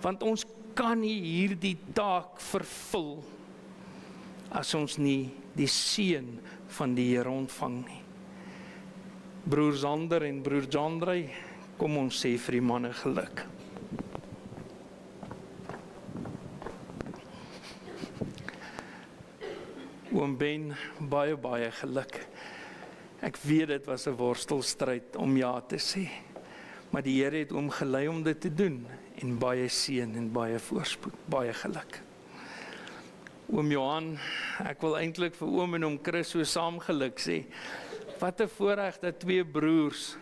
Want ons kan nie hierdie taak vervul as ons nie die seën van die Here ontvang nie. Broer Zander en broer Jandrey, kom ons sê vir die manne geluk. Oom Ben, baie geluk. Ek weet dit was 'n worstelstryd om ja te sê, maar die Here het hom gelei om dit te doen, en baie seën en baie voorspoed, baie geluk. Oom Johan, ek wil eintlik vir oom en oom Chris so saam geluk sê. Wat 'n voorreg dat twee broers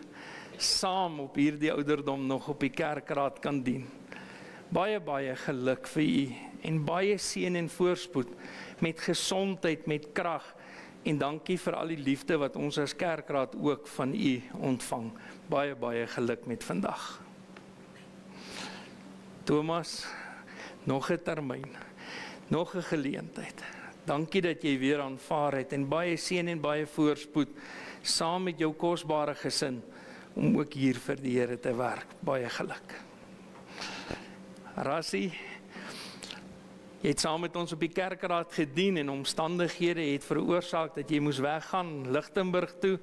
saam op hierdie ouderdom nog op die kerkraad kan dien. Baie geluk vir u en baie seën en voorspoed met gesondheid, met krag, en dankie vir al die liefde wat ons as kerkraad ook van u ontvang. Baie geluk met vandag. Thomas, nog 'n termyn, nog 'n geleentheid. Dankie dat jy weer aanvaar het en baie seën en baie voorspoed saam met jou kosbare gesin om ook hier vir die Here te werk. Baie geluk. Rassie, jy het saam met ons op die kerkraad gedien en omstandighede het veroorsaak dat jy moes weggaan Lichtenburg toe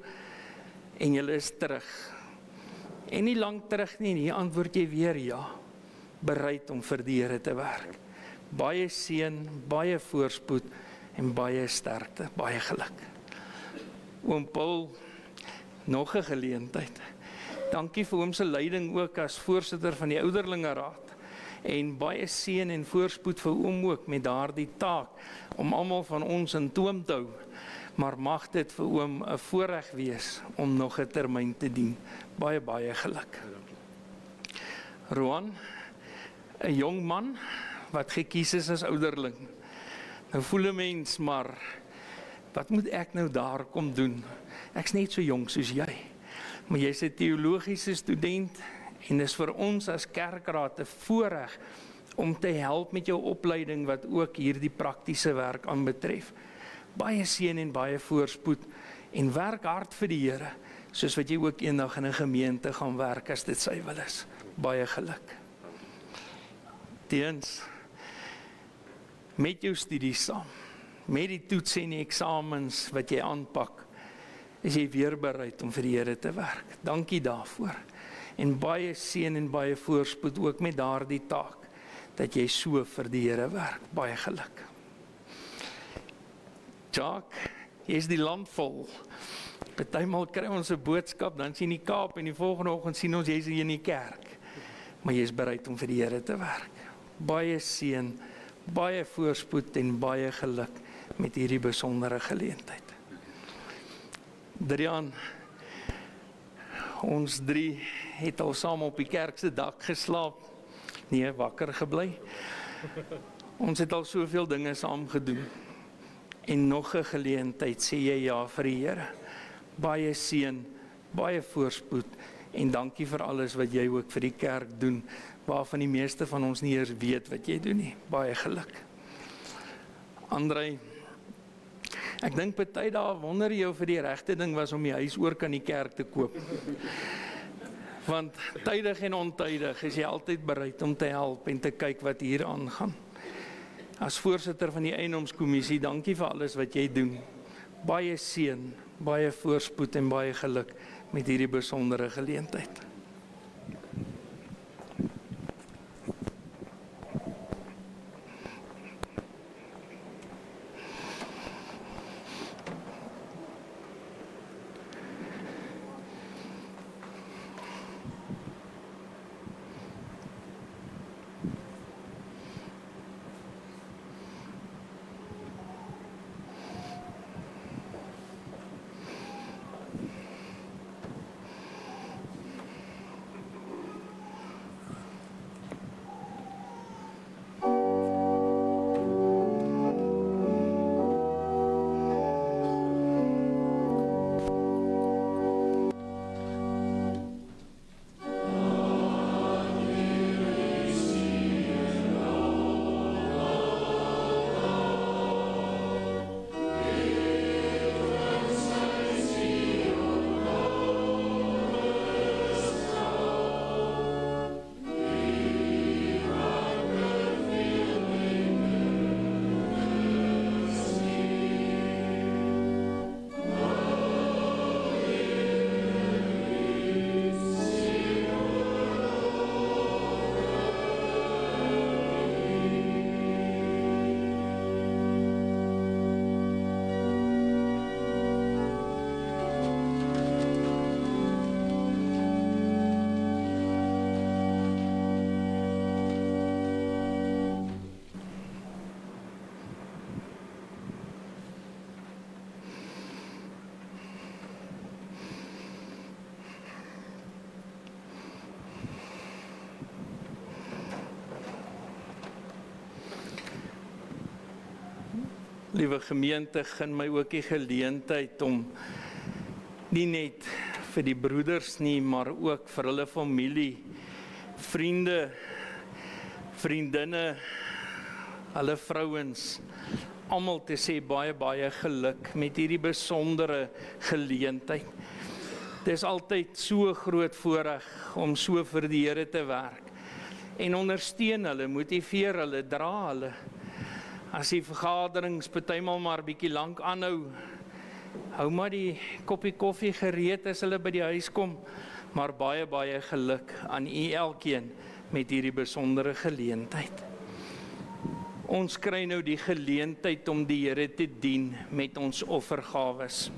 en jy is terug. En nie lank terug nie, hier antwoord jy weer ja, bereid om vir die Here te werk. Baie seën, baie voorspoed en baie sterkte, baie geluk. Oom Paul, nog 'n geleentheid. Dankie vir oom se leiding ook as voorsitter van die ouderlingeraad. En baie seën en voorspoed vir oom ook met daardie taak om almal van ons in toom te hou. Maar mag dit vir oom 'n voorreg wees om nog 'n termyn te dien. Baie geluk. Roan, 'n jong man wat gekies is as ouderling. Nou voel 'n mens maar, wat moet ek nou daar kom doen? Ek's net so jong soos jy. Maar jy's 'n teologiese student en dis vir ons as kerkraad 'n voorreg om te help met jou opleiding wat ook hierdie praktiese werk aanbetref. Baie seën en baie voorspoed en werk hard vir die Here, soos wat jy ook eendag in 'n gemeente gaan werk as dit sy wil is. Baie geluk. Teens, met jou studies saam, met die toets en die eksamens wat jy aanpak, is jy weer bereid om vir die Here te werk. Dankie daarvoor. En baie seën en baie voorspoed ook met daardie taak, dat jy so vir die Here werk. Baie geluk. Jacques, jy is die land vol. Partymal kry ons 'n boodskap, dan sien die Kaap en die volgende oggend sien ons jy is hier in die kerk. Maar jy is bereid om vir die Here te werk. Baie seën, baie voorspoed en baie geluk met hierdie besondere geleentheid. Drian, ons drie het al saam op die kerk se dak geslaap. Nee, wakker gebly. Ons het al soveel dinge saam gedoen. En nog 'n geleentheid sê jy ja vir die Here. Baie seën, baie voorspoed en dankie vir alles wat jy ook vir die kerk doen, waarvan die meeste van ons nie eers weet wat jy doen nie. Baie geluk. Andrei, ek dink party dae wonder jy of vir die regte ding was om die huis oor kan die kerk te koop. Want tydig en ontydig is jy altyd bereid om te help en te kyk wat hier aangaan. As voorsitter van die eiendomskommissie, dankie vir alles wat jy doen. Baie seën, baie voorspoed en baie geluk met hierdie besondere geleentheid. Liewe gemeente, gun my ook die geleentheid om nie net vir die broeders nie, maar ook vir hulle familie, vriende, vriendinne, hulle vrouens, almal te sê baie geluk met hierdie besondere geleentheid. Dit is altyd so groot voorreg om so vir die Here te werk. En ondersteun hulle, motiveer hulle, dra hulle. As die vergaderings partymal maar bietjie lank aanhou, hou maar die koppie koffie gereed as hulle by die huis kom, maar baie geluk aan u elkeen met hierdie besondere geleentheid. Ons kry nou die geleentheid om die Here te dien met ons offergawes.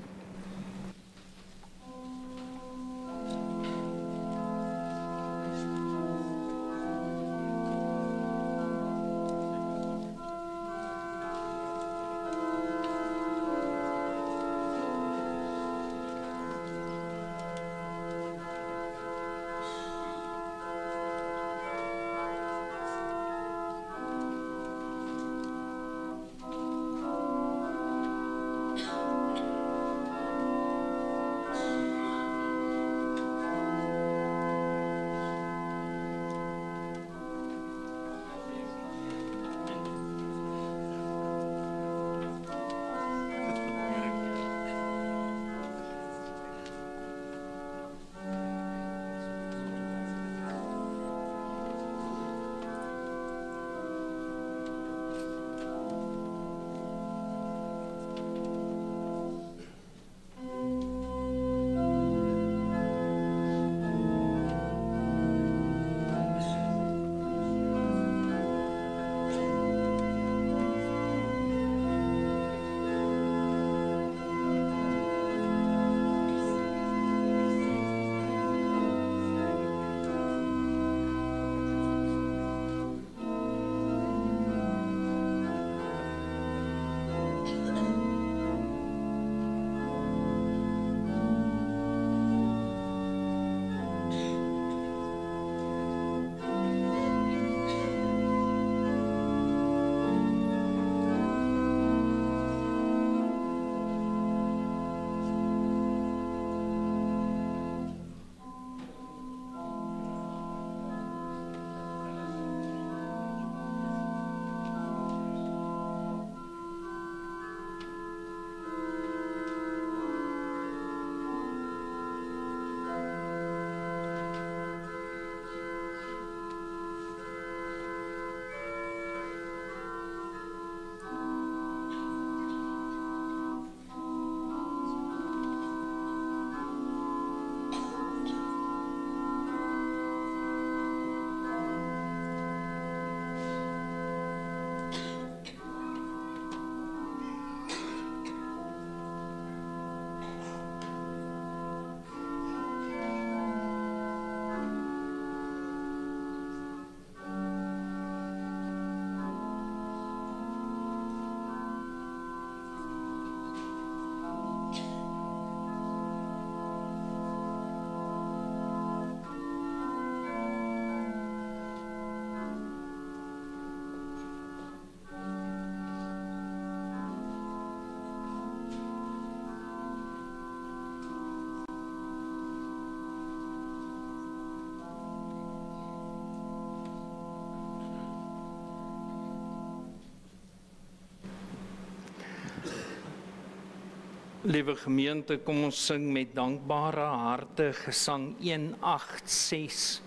Liewe gemeente, kom ons sing met dankbare harte gesang 186.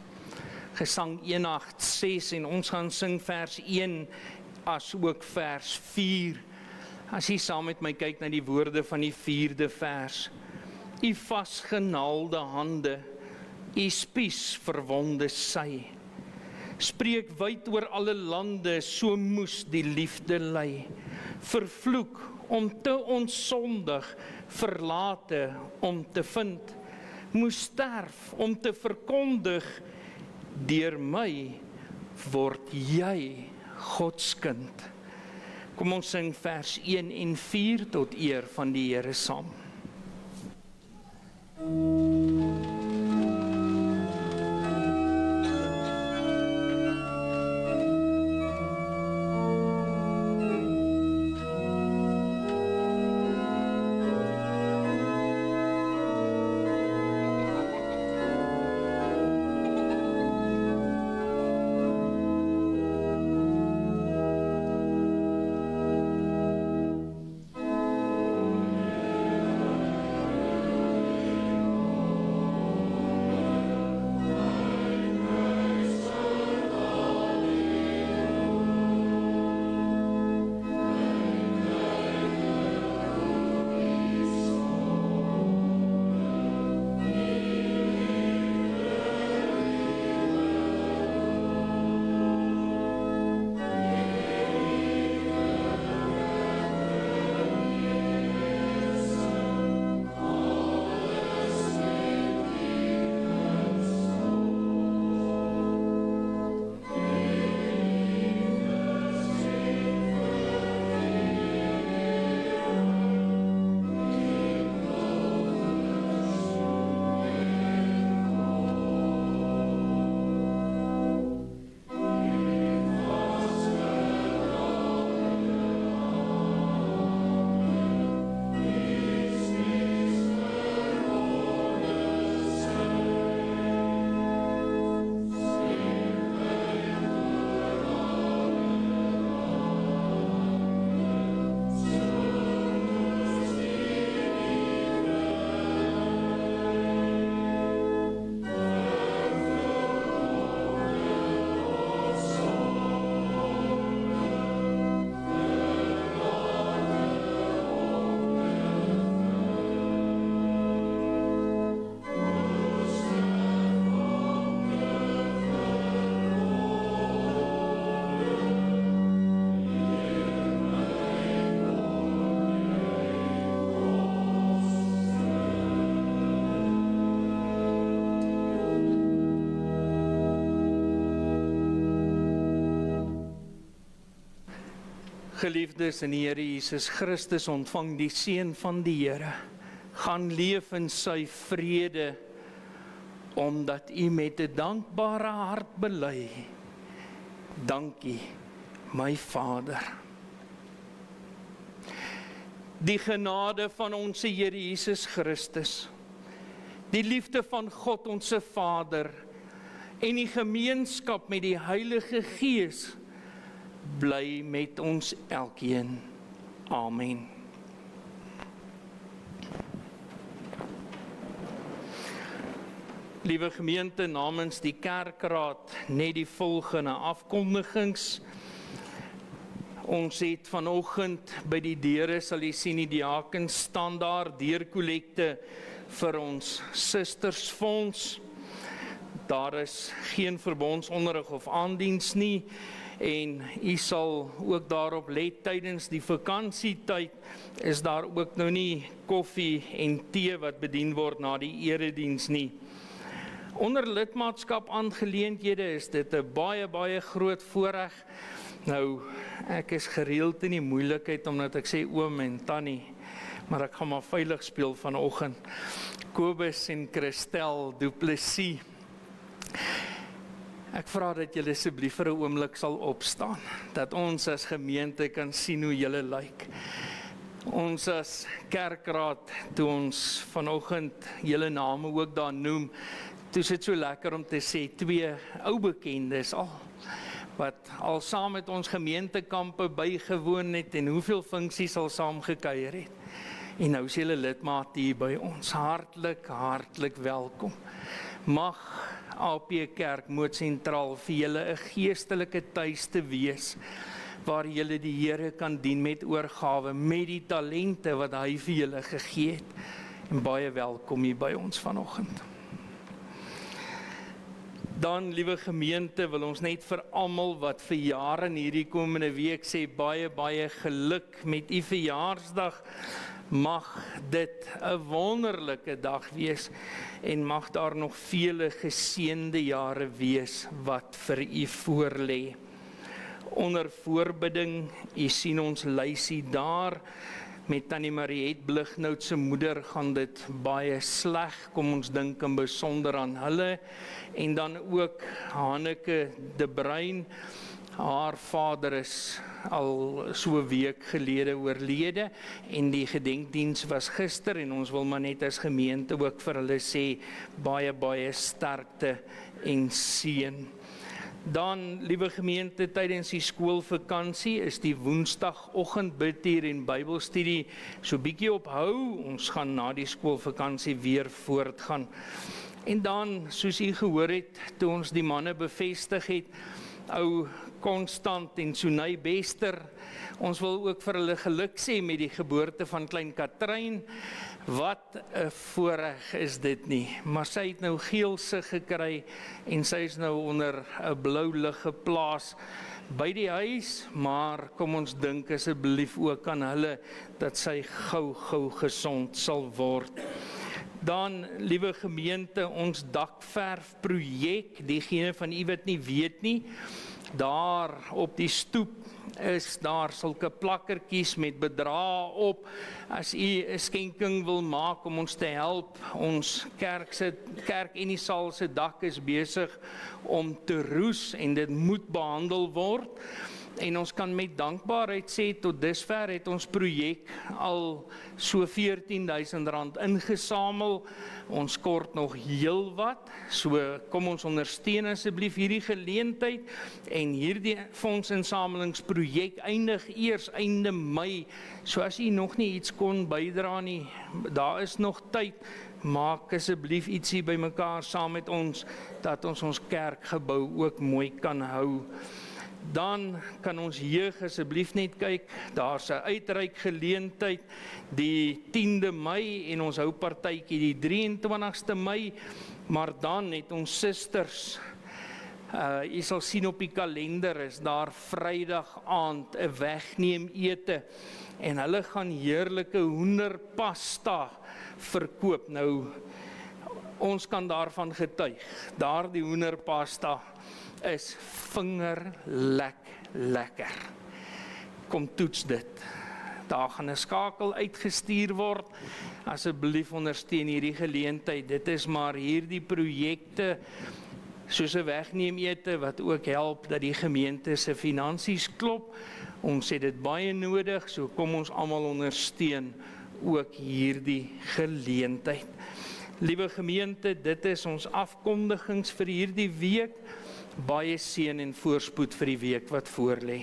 Gesang 186 en ons gaan sing vers 1 as ook vers 4. As jy saam met my kyk na die woorde van die 4de vers. U vasgenaalde hande, u spies verwonde sy. Spreek wyd oor alle lande, so moes die liefde lei. Vervloek om te onsondig, verlate om te vind, moes sterf om te verkondig, deur my word jy Gods kind. Kom ons sing vers 1 en 4 tot eer van die Here saam. Geliefdes in die Here Jesus Christus, ontvang die seën van die Here. Gaan leef in sy vrede, omdat u met 'n dankbare hart bely. Dankie, my Vader. Die genade van ons Here Jesus Christus, die liefde van God ons Vader en die gemeenskap met die Heilige Gees bly met ons elkeen. Amen. Liewe gemeente, namens die kerkraad net die volgende afkondigings. Ons het vanoggend by die deure, sal jy sien, die diakens staan daar, deurkollekte vir ons Sistersfonds. Daar is geen verbondsonderrig of aandiens nie, en u sal ook daarop let tydens die vakansietyd, is daar ook nou nie koffie en tee wat bedien word na die erediens nie. Onder lidmaatskap aangeleenthede is dit 'n baie groot voorreg. Nou, ek is gereeld in die moeilikheid omdat ek sê oom en tannie, maar ek gaan maar veilig speel vanoggend. Kobus en Christel Du Plessis. Ek vra dat julle asseblief vir 'n oomblik sal opstaan, dat ons as gemeente kan sien hoe julle lyk. Ons as kerkraad, toe ons vanoggend julle name ook daar noem, toe is dit so lekker om te sê, 2 ou bekendes al, wat al saam met ons gemeentekampe bygewoon het en hoeveel funksies al saam gekuier het. En nou is julle lidmaat hier by ons. Hartlik welkom. Mag AP Kerk Mootsentraal vir julle 'n geestelike tuiste wees, waar julle die Here kan dien met oorgawe, met die talente wat hy vir julle gegee het. En baie welkom hier by ons vanoggend. Dan, liewe gemeente, wil ons net vir almal wat verjaar in hierdie komende week sê baie geluk met u verjaarsdag. Mag dit 'n wonderlike dag wees en mag daar nog vele geseënde jare wees wat vir u voorlê. Onder voorbidding, u sien ons lysie daar, met Tannie Mariet Blighnout se moeder gaan dit baie sleg, kom ons dink in besonder aan hulle, en dan ook Hanneke de Bruin, haar vader is al so 'n week gelede oorlede, en die gedenkdiens was gister, en ons wil maar net as gemeente ook vir hulle sê, baie sterkte en seën. Dan, liewe gemeente, tydens die skoolvakansie is die woensdagoggend bidtier en Bybelstudie so bietjie ophou. Ons gaan na die skoolvakansie weer voortgaan. En dan, soos u gehoor het, toe ons die manne bevestig het, ou Konstant en Sunay Bester, ons wil ook vir hulle geluk sê met die geboorte van klein Katrein. Wat 'n voorreg is dit nie, maar sy het nou geelse gekry en sy is nou onder 'n blou lig geplaas by die huis, maar kom ons dink asseblief ook aan hulle dat sy gou gesond sal word. Dan, liewe gemeente, ons dakverfprojek, diegene van u wat nie weet nie, daar op die stoep is daar sulke plakkertjies met bedrae op. As u 'n skenking wil maak om ons te help, ons kerk en die saal se dak is besig om te roes en dit moet behandel word. En ons kan met dankbaarheid sê, tot dusver het ons projek al so R14.000 ingesamel. Ons kort nog heel wat, so kom ons ondersteun asseblief hierdie geleentheid. En hierdie fondsinsamelingsprojek eindig eers einde Mei. So as u nog nie iets kon bydra nie, daar is nog tyd. Maak asseblief ietsie bymekaar saam met ons, dat ons kerkgebou ook mooi kan hou. Dan kan ons jeug asseblief net kyk, daar's 'n uitreik geleentheid die 10de Mei en ons hou partytjie die 23ste Mei, maar dan het ons susters, jy sal sien op die kalender is daar Vrydag aand 'n wegneem ete en hulle gaan heerlike hoenderpasta verkoop. Nou, ons kan daarvan getuig, daardie hoenderpasta is vingerlekker. kom toets dit. Daar gaan 'n skakel uitgestuur word. Asseblief ondersteun hierdie geleentheid. Dit is maar hierdie projekte soos 'n wegneemete wat ook help dat die gemeente se finansies klop. Ons het dit baie nodig, so kom ons almal ondersteun ook hierdie geleentheid. Liewe gemeente, dit is ons afkondigings vir hierdie week. Baie seën en voorspoed vir die week wat voorlê.